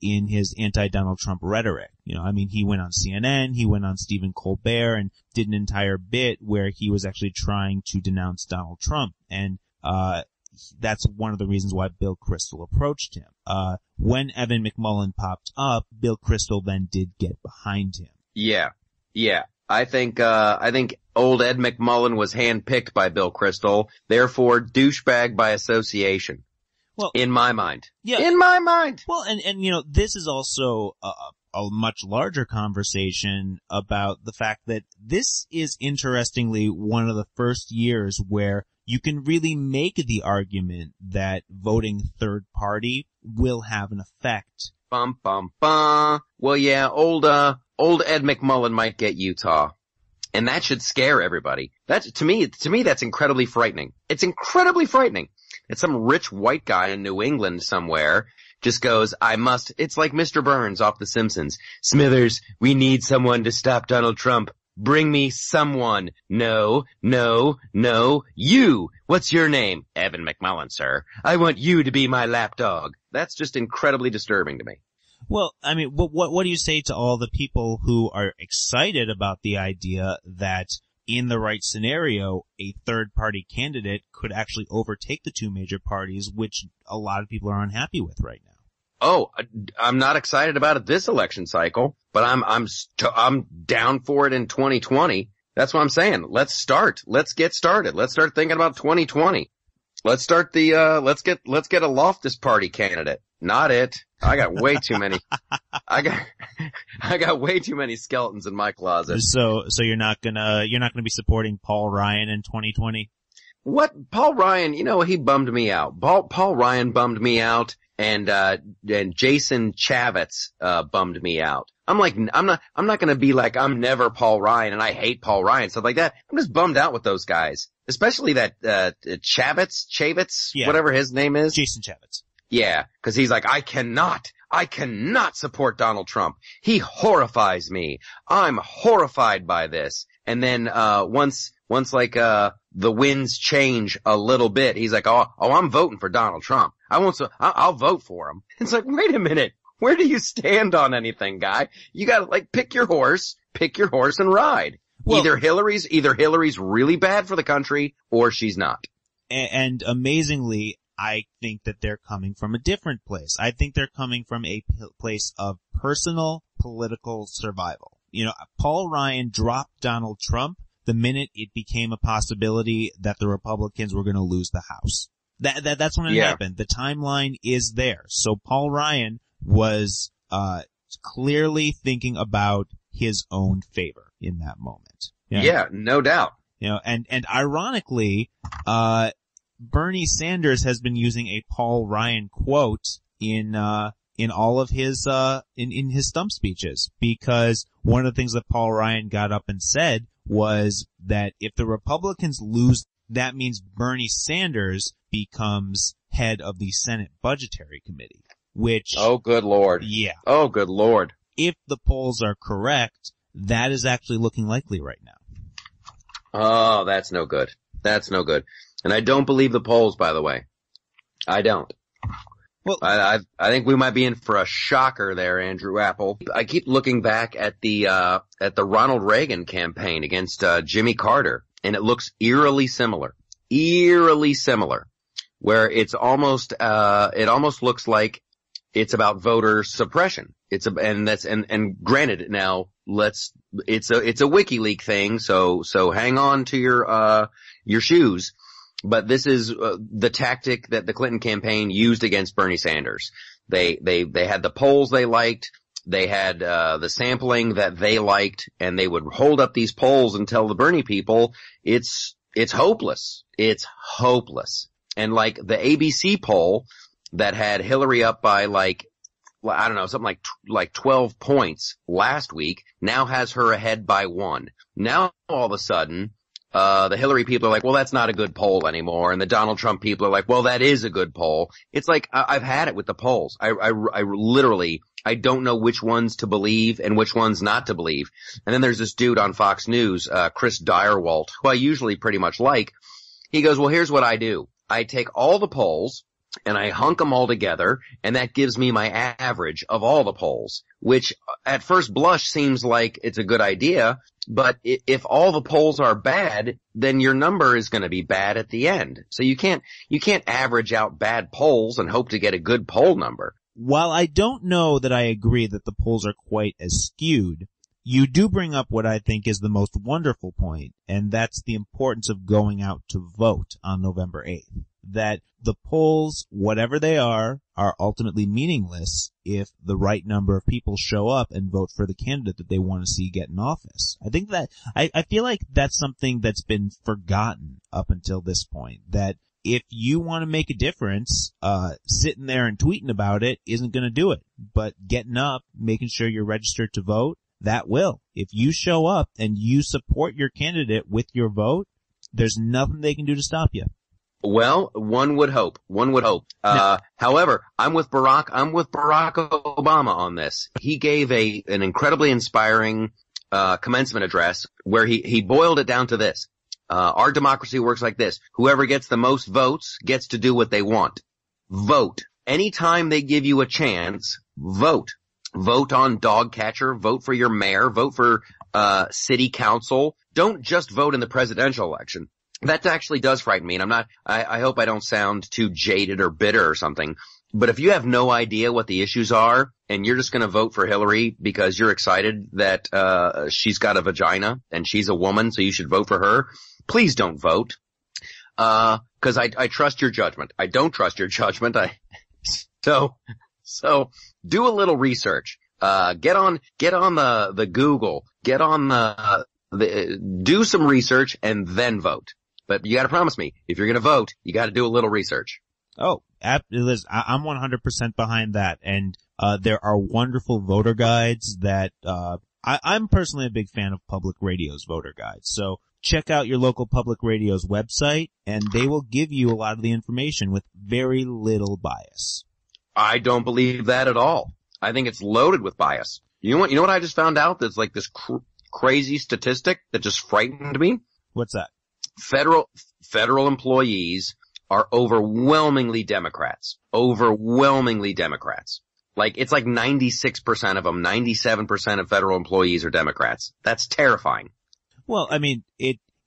in his anti-Donald Trump rhetoric. He went on CNN, he went on Stephen Colbert, and did an entire bit where he was actually trying to denounce Donald Trump. And that's one of the reasons why Bill Kristol approached him. When Evan McMullin popped up, Bill Kristol then did get behind him. Yeah. I think old Ed McMullin was handpicked by Bill Kristol, therefore douchebag by association. Well, in my mind. Yeah. In my mind. Well, and you know, this is also a much larger conversation about the fact that this is interestingly one of the first years where you can really make the argument that voting third party will have an effect. Bum, bum, bum. Well, yeah, old Ed McMullin might get Utah. And that should scare everybody. To me, that's incredibly frightening. It's incredibly frightening. It's some rich white guy in New England somewhere just goes, it's like Mr. Burns off The Simpsons. Smithers, we need someone to stop Donald Trump. Bring me someone. No, you. What's your name? Evan McMullin, sir. I want you to be my lapdog. That's just incredibly disturbing to me. Well, I mean, what do you say to all the people who are excited about the idea that in the right scenario, a third-party candidate could actually overtake the two major parties, which a lot of people are unhappy with right now? Oh, I'm not excited about it this election cycle, but I'm down for it in 2020. That's what I'm saying. Let's start. Let's get started. Let's start thinking about 2020. Let's start let's get a Loftus party candidate. Not it. I got way too many. I got way too many skeletons in my closet. So you're not gonna be supporting Paul Ryan in 2020? What? Paul Ryan, he bummed me out. Paul Ryan bummed me out, and Jason Chavez, bummed me out. I'm not gonna be like, I'm never Paul Ryan and I hate Paul Ryan, stuff like that. I'm just bummed out with those guys. Especially that, Chavez, yeah. Whatever his name is. Jason Chavez. Yeah, cause he's like, I cannot support Donald Trump. He horrifies me. I'm horrified by this. And then, once the winds change a little bit, he's like, oh, I'm voting for Donald Trump. I'll vote for him. It's like, wait a minute. Where do you stand on anything, guy? You gotta pick your horse and ride. Well, either Hillary's really bad for the country or she's not. And amazingly, I think that they're coming from a different place. I think they're coming from a place of personal political survival. Paul Ryan dropped Donald Trump the minute it became a possibility that the Republicans were going to lose the House. That's when it happened. The timeline is there. So Paul Ryan was clearly thinking about his own favor in that moment. Yeah, no doubt. And ironically, Bernie Sanders has been using a Paul Ryan quote in all of his in his stump speeches, because one of the things that Paul Ryan got up and said was that if the Republicans lose, that means Bernie Sanders becomes head of the Senate Budgetary Committee, which... Oh, good Lord. Yeah. Oh, good Lord. If the polls are correct, that is actually looking likely right now. Oh, that's no good. That's no good. And I don't believe the polls, by the way. I don't. Well, I think we might be in for a shocker there, Andrew Apple. I keep looking back at the Ronald Reagan campaign against, Jimmy Carter, and it looks eerily similar, where it almost looks like it's about voter suppression. And granted now, it's a WikiLeaks thing, so hang on to your shoes. But this is the tactic that the Clinton campaign used against Bernie Sanders. They had the polls they liked, they had the sampling that they liked, and they would hold up these polls and tell the Bernie people it's hopeless. It's hopeless. And like the ABC poll that had Hillary up by I don't know, something like 12 points last week, now has her ahead by 1. Now all of a sudden, the Hillary people are like, well, that's not a good poll anymore. And the Donald Trump people are like, well, that is a good poll. It's like, I've had it with the polls. I literally, I don't know which ones to believe and which ones not to believe. And then there's this dude on Fox News, Chris Direwalt, who I usually pretty much like. He goes, well, here's what I do. I take all the polls and I hunk them all together, and that gives me my average of all the polls, which at first blush seems like it's a good idea, But if all the polls are bad, then your number is going to be bad at the end. So you can't average out bad polls and hope to get a good poll number. While I don't know that I agree that the polls are quite as skewed, you do bring up what I think is the most wonderful point, and that's the importance of going out to vote on November 8th. That the polls, whatever they are ultimately meaningless if the right number of people show up and vote for the candidate that they want to see get in office. I think that, I feel like that's something that's been forgotten up until this point, that if you want to make a difference, sitting there and tweeting about it isn't going to do it. But getting up, making sure you're registered to vote, that will. If you show up and you support your candidate with your vote, there's nothing they can do to stop you. Well, one would hope. However, I'm with Barack Obama on this. He gave an incredibly inspiring, commencement address where he boiled it down to this. Our democracy works like this. Whoever gets the most votes gets to do what they want. Vote. Anytime they give you a chance, vote. Vote on dog catcher, vote for your mayor, vote for, city council. Don't just vote in the presidential election. That actually does frighten me, and I hope I don't sound too jaded or bitter or something. But if you have no idea what the issues are, and you're just gonna vote for Hillary because you're excited that, she's got a vagina, and she's a woman, so you should vote for her, please don't vote. Cause I trust your judgment. I don't trust your judgment. So do a little research. Get on the Google, do some research and then vote. But you gotta promise me, if you're gonna vote, you gotta do a little research. Oh, Liz, I'm 100% behind that. And, there are wonderful voter guides that, I'm personally a big fan of public radio's voter guides. So check out your local public radio's website and they will give you a lot of the information with very little bias. I don't believe that at all. I think it's loaded with bias. You know what I just found out? That's like this crazy statistic that just frightened me. What's that? Federal employees are overwhelmingly Democrats. Overwhelmingly Democrats. Like, it's like 96% of them, 97% of federal employees are Democrats. That's terrifying. Well, I mean,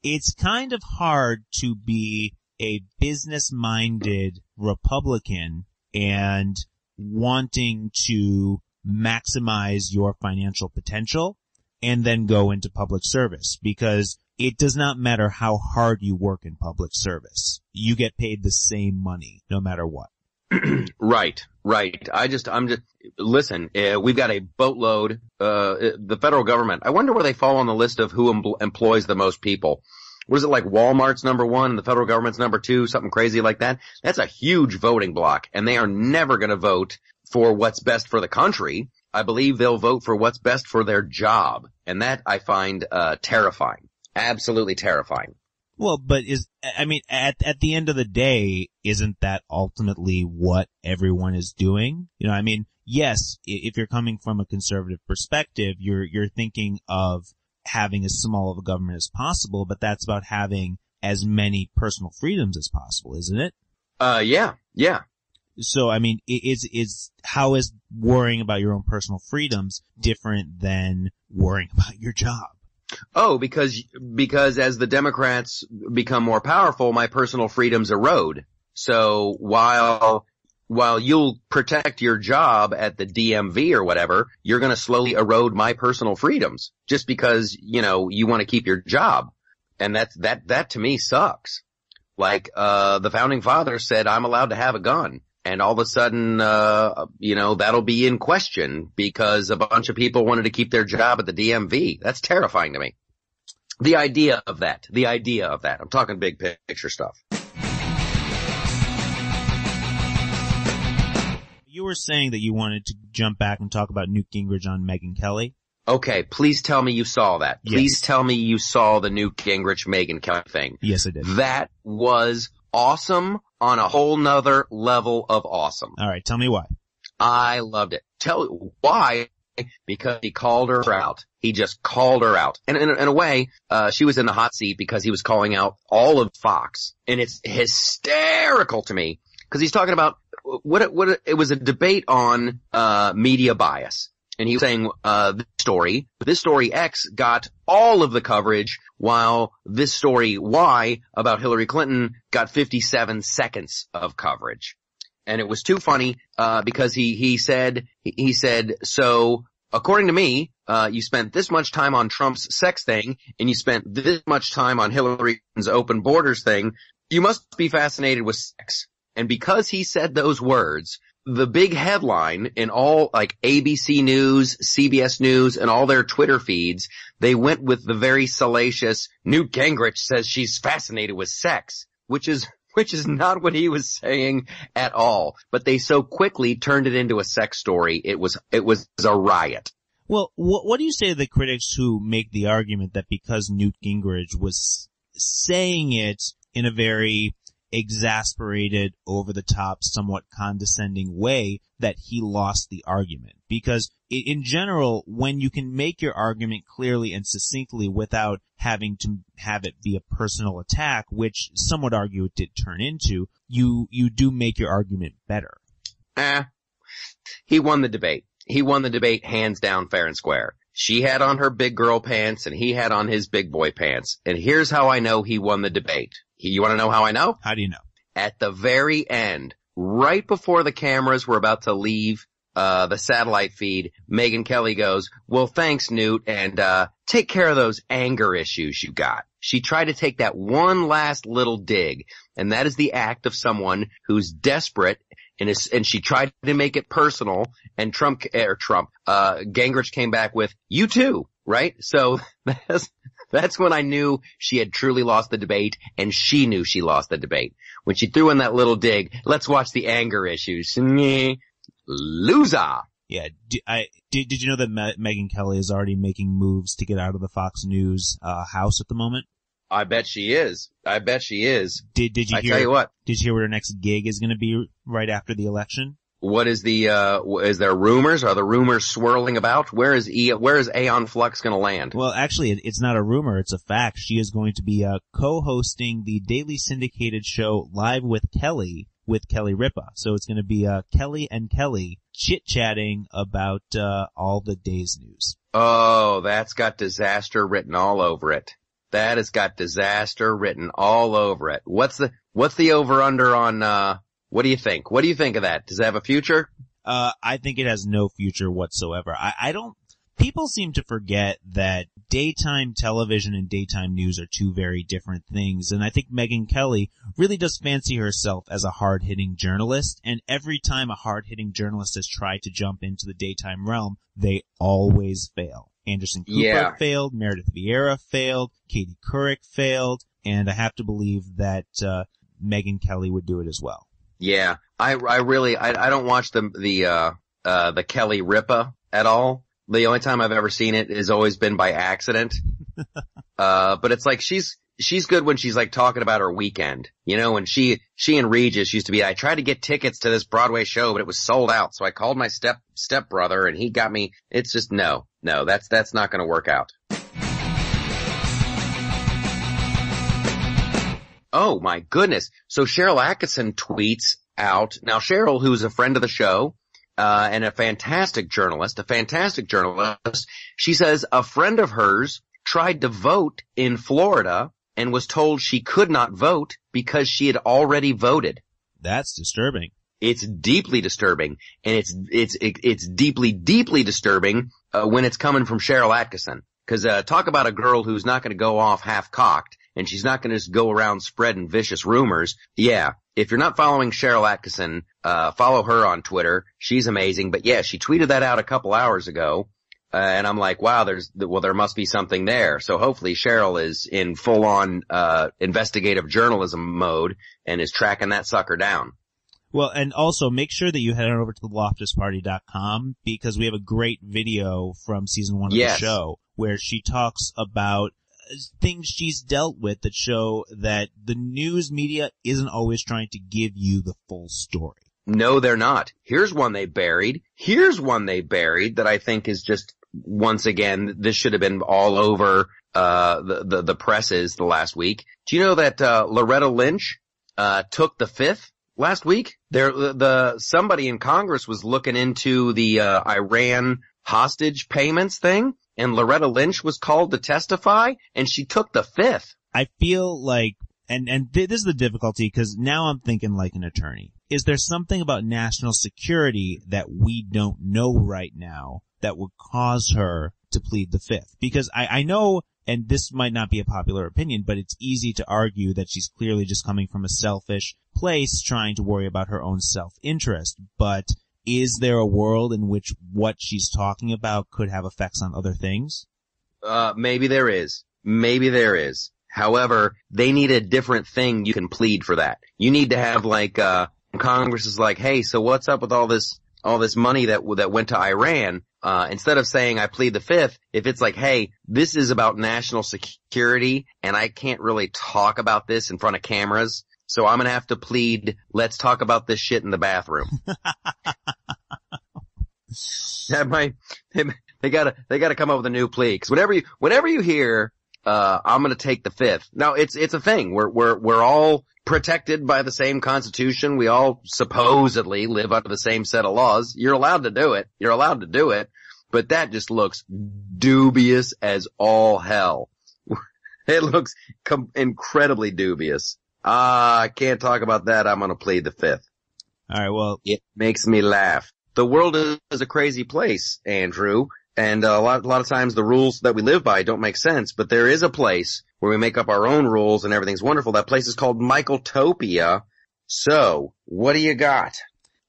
it's kind of hard to be a business-minded Republican and wanting to maximize your financial potential and then go into public service, because it does not matter how hard you work in public service. You get paid the same money no matter what. Right. Listen, we've got a boatload, the federal government. I wonder where they fall on the list of who employs the most people. What is it, like Walmart's number 1 and the federal government's number 2, something crazy like that? That's a huge voting block, and they are never going to vote for what's best for the country. I believe they'll vote for what's best for their job, and that I find terrifying. Absolutely terrifying. Well, but at the end of the day, isn't that ultimately what everyone is doing? You know, I mean, yes, if you're coming from a conservative perspective, you're thinking of having as small of a government as possible, but that's about having as many personal freedoms as possible, isn't it? Yeah. So, I mean, how is worrying about your own personal freedoms different than worrying about your job? Oh, because as the Democrats become more powerful, my personal freedoms erode. So while you'll protect your job at the DMV or whatever, you're going to slowly erode my personal freedoms just because, you want to keep your job. And that to me sucks. Like, the founding fathers said I'm allowed to have a gun. And all of a sudden, that'll be in question because a bunch of people wanted to keep their job at the DMV. That's terrifying to me. The idea of that. I'm talking big picture stuff. You were saying that you wanted to jump back and talk about Newt Gingrich on Megyn Kelly. Okay, please tell me you saw that. Yes. Please tell me you saw the Newt Gingrich Megyn Kelly thing. Yes, I did. That was awesome on a whole nother level of awesome. All right, tell me why. I loved it. Tell why? Because he called her out. He just called her out. And in a way, she was in the hot seat because he was calling out all of Fox. And it's hysterical to me because he's talking about it was a debate on media bias. And he was saying, this story X got all of the coverage, while this story Y about Hillary Clinton got 57 seconds of coverage. And it was too funny, because he said, so according to me, you spent this much time on Trump's sex thing, and you spent this much time on Hillary Clinton's open borders thing. You must be fascinated with sex. And because he said those words, the big headline in all, like, ABC News, CBS News, and all their Twitter feeds, they went with the very salacious, Newt Gingrich says she's fascinated with sex, which is not what he was saying at all. But they so quickly turned it into a sex story. It was a riot. Well, what do you say to the critics who make the argument that because Newt Gingrich was saying it in a very exasperated, over-the-top, somewhat condescending way, that he lost the argument? Because in general, when you can make your argument clearly and succinctly without having to have it be a personal attack, which some would argue it did turn into, you do make your argument better. He won the debate. He won the debate hands down, fair and square. She had on her big girl pants and he had on his big boy pants. And here's how I know he won the debate. You want to know how I know? How do you know? At the very end, right before the cameras were about to leave the satellite feed, Megyn Kelly goes, well, thanks, Newt, and take care of those anger issues you got. She tried to take that one last little dig, and that is the act of someone who's desperate, and she tried to make it personal, and Gingrich came back with, you too, right? So that's when I knew she had truly lost the debate, and she knew she lost the debate. When she threw in that little dig, let's watch the anger issues. Loser. Yeah. Did you know that Megyn Kelly is already making moves to get out of the Fox News house at the moment? I bet she is. Did you hear? Tell you what. Did you hear what her next gig is going to be right after the election? What is is there rumors? Are the rumors swirling about? Where is Aeon Flux going to land? Well, actually, it's not a rumor. It's a fact. She is going to be, co-hosting the daily syndicated show Live with Kelly Ripa. So it's going to be, Kelly and Kelly chit-chatting about, all the day's news. Oh, that's got disaster written all over it. That has got disaster written all over it. What's the over-under on, what do you think? What do you think of that? Does it have a future? I think it has no future whatsoever. People seem to forget that daytime television and daytime news are two very different things, and I think Megyn Kelly really does fancy herself as a hard-hitting journalist, and every time a hard-hitting journalist has tried to jump into the daytime realm, they always fail. Anderson Cooper failed, Meredith Vieira failed, Katie Couric failed, and I have to believe that Megyn Kelly would do it as well. Yeah, I don't watch the Kelly Ripa at all. The only time I've ever seen it has always been by accident. But it's like she's good when she's like talking about her weekend. You know, when she and Regis used to be, I tried to get tickets to this Broadway show, but it was sold out. So I called my stepbrother and he got me. It's just no, that's not going to work out. Oh my goodness. So Cheryl Atkinson tweets out, now Cheryl, who's a friend of the show, and a fantastic journalist, she says a friend of hers tried to vote in Florida and was told she could not vote because she had already voted. That's disturbing. It's deeply disturbing, and it's deeply, deeply disturbing, when it's coming from Cheryl Atkinson. Cause, talk about a girl who's not gonna go off half-cocked, and she's not gonna just go around spreading vicious rumors. Yeah. If you're not following Cheryl Atkinson, follow her on Twitter. She's amazing. But yeah, she tweeted that out a couple hours ago. And I'm like, wow, there must be something there. So hopefully Cheryl is in full on, investigative journalism mode and is tracking that sucker down. Well, and also make sure that you head on over to the loftusparty.com because we have a great video from season 1 of the show where she talks about things she's dealt with that show that the news media isn't always trying to give you the full story. No, they're not. Here's one they buried that I think is just, once again, this should have been all over, the presses the last week. Do you know that, Loretta Lynch, took the fifth last week? Somebody in Congress was looking into the, Iran hostage payments thing, and Loretta Lynch was called to testify, and she took the fifth. I feel like, this is the difficulty, because now I'm thinking like an attorney. Is there something about national security that we don't know right now that would cause her to plead the fifth? Because I know, and this might not be a popular opinion, but it's easy to argue that she's clearly just coming from a selfish place trying to worry about her own self-interest. But is there a world in which what she's talking about could have effects on other things? Maybe there is. Maybe there is. However, they need a different thing you can plead for that. You need to have like, Congress is like, hey, so what's up with all this money that went to Iran? Instead of saying I plead the fifth, if it's like, hey, this is about national security and I can't really talk about this in front of cameras, so I'm gonna have to plead, let's talk about this shit in the bathroom. They gotta come up with a new plea. 'Cause whenever you hear, I'm gonna take the fifth. Now it's a thing. We're all protected by the same constitution. We all supposedly live under the same set of laws. You're allowed to do it. You're allowed to do it. But that just looks dubious as all hell. It looks incredibly dubious. I can't talk about that. I'm gonna plead the fifth. All right, well. It makes me laugh. The world is a crazy place, Andrew. And a lot of times the rules that we live by don't make sense, but there is a place where we make up our own rules and everything's wonderful. That place is called Michaeltopia. So, what do you got?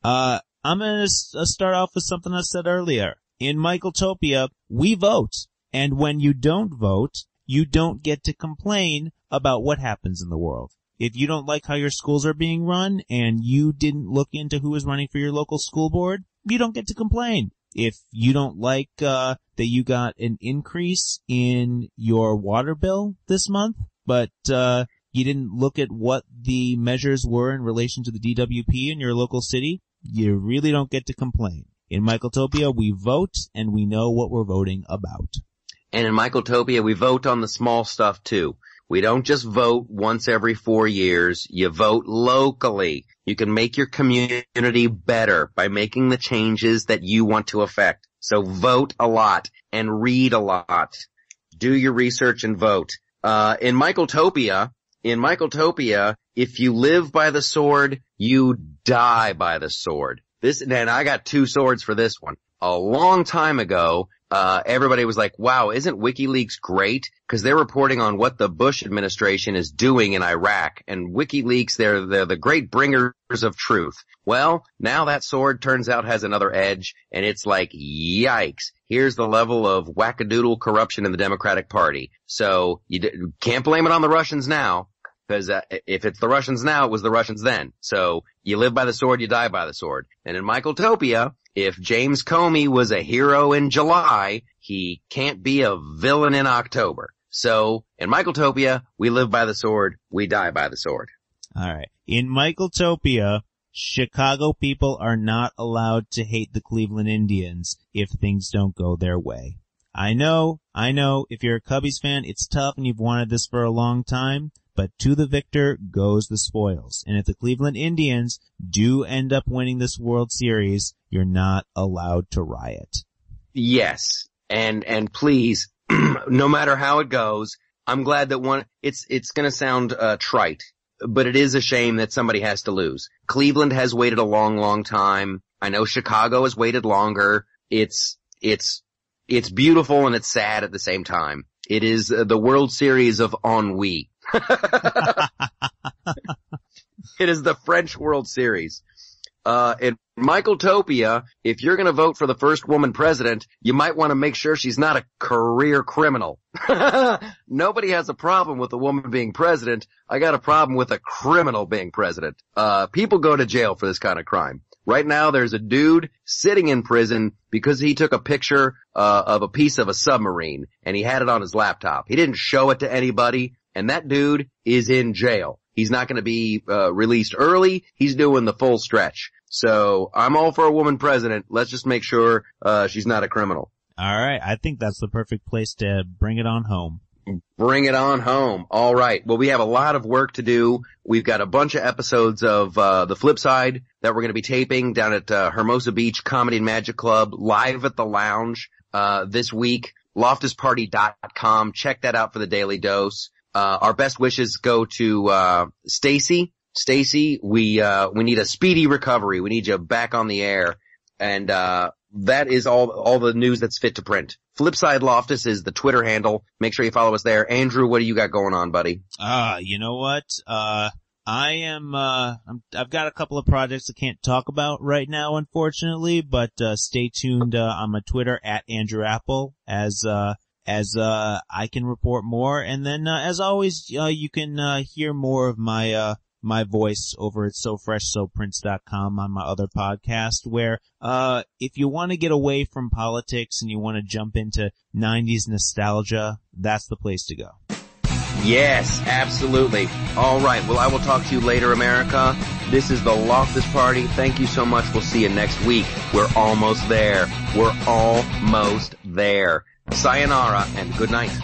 I'm gonna start off with something I said earlier. In Michaeltopia, we vote. And when you don't vote, you don't get to complain about what happens in the world. If you don't like how your schools are being run and you didn't look into who is running for your local school board, you don't get to complain. If you don't like that you got an increase in your water bill this month, but you didn't look at what the measures were in relation to the DWP in your local city, you really don't get to complain. In Michaeltopia, we vote and we know what we're voting about. And in Michaeltopia, we vote on the small stuff too. We don't just vote once every 4 years. You vote locally. You can make your community better by making the changes that you want to affect. So vote a lot and read a lot. Do your research and vote. In Michaeltopia, if you live by the sword, you die by the sword. And I got 2 swords for this one. A long time ago, everybody was like, wow, isn't WikiLeaks great? Because they're reporting on what the Bush administration is doing in Iraq. And WikiLeaks, they're the great bringers of truth. Well, now that sword turns out has another edge, and it's like, yikes. Here's the level of wackadoodle corruption in the Democratic Party. So you can't blame it on the Russians now. Because if it's the Russians now, it was the Russians then. So you live by the sword, you die by the sword. And in Michaeltopia, if James Comey was a hero in July, he can't be a villain in October. So in Michaeltopia, we live by the sword, we die by the sword. All right. In Michaeltopia, Chicago people are not allowed to hate the Cleveland Indians if things don't go their way. I know, if you're a Cubbies fan, it's tough and you've wanted this for a long time. But to the victor goes the spoils. And if the Cleveland Indians do end up winning this World Series, you're not allowed to riot. Yes. And please, no matter how it goes, I'm glad that it's gonna sound, trite, but it is a shame that somebody has to lose. Cleveland has waited a long, long time. I know Chicago has waited longer. It's beautiful and it's sad at the same time. It is the World Series of ennui. It is the French World Series. In Michaeltopia, if you're gonna vote for the first woman president, you might want to make sure she's not a career criminal. Nobody has a problem with a woman being president. I got a problem with a criminal being president. People go to jail for this kind of crime. Right now, there's a dude sitting in prison because he took a picture of a piece of a submarine, and he had it on his laptop. He didn't show it to anybody, and that dude is in jail. He's not going to be released early. He's doing the full stretch. So I'm all for a woman president. Let's just make sure she's not a criminal. All right. I think that's the perfect place to bring it on home. Bring it on home. All right. Well, we have a lot of work to do. We've got a bunch of episodes of The Flip Side that we're going to be taping down at Hermosa Beach Comedy and Magic Club, live at the Lounge this week. LoftusParty.com. Check that out for the Daily Dose. Our best wishes go to Stacy. Stacy, we need a speedy recovery. We need you back on the air. And that is all the news that's fit to print. Flipside Loftus is the Twitter handle. Make sure you follow us there. Andrew, what do you got going on, buddy? You know what? I've got a couple of projects I can't talk about right now, unfortunately, but stay tuned on my Twitter at Andrew Apple as I can report more. And then as always, you can hear more of my voice over at SoFreshSoPrince.com on my other podcast, where if you want to get away from politics and you want to jump into 90s nostalgia, that's the place to go. Yes, absolutely. All right. Well, I will talk to you later, America. This is the Loftus Party. Thank you so much. We'll see you next week. We're almost there. We're almost there. Sayonara and good night.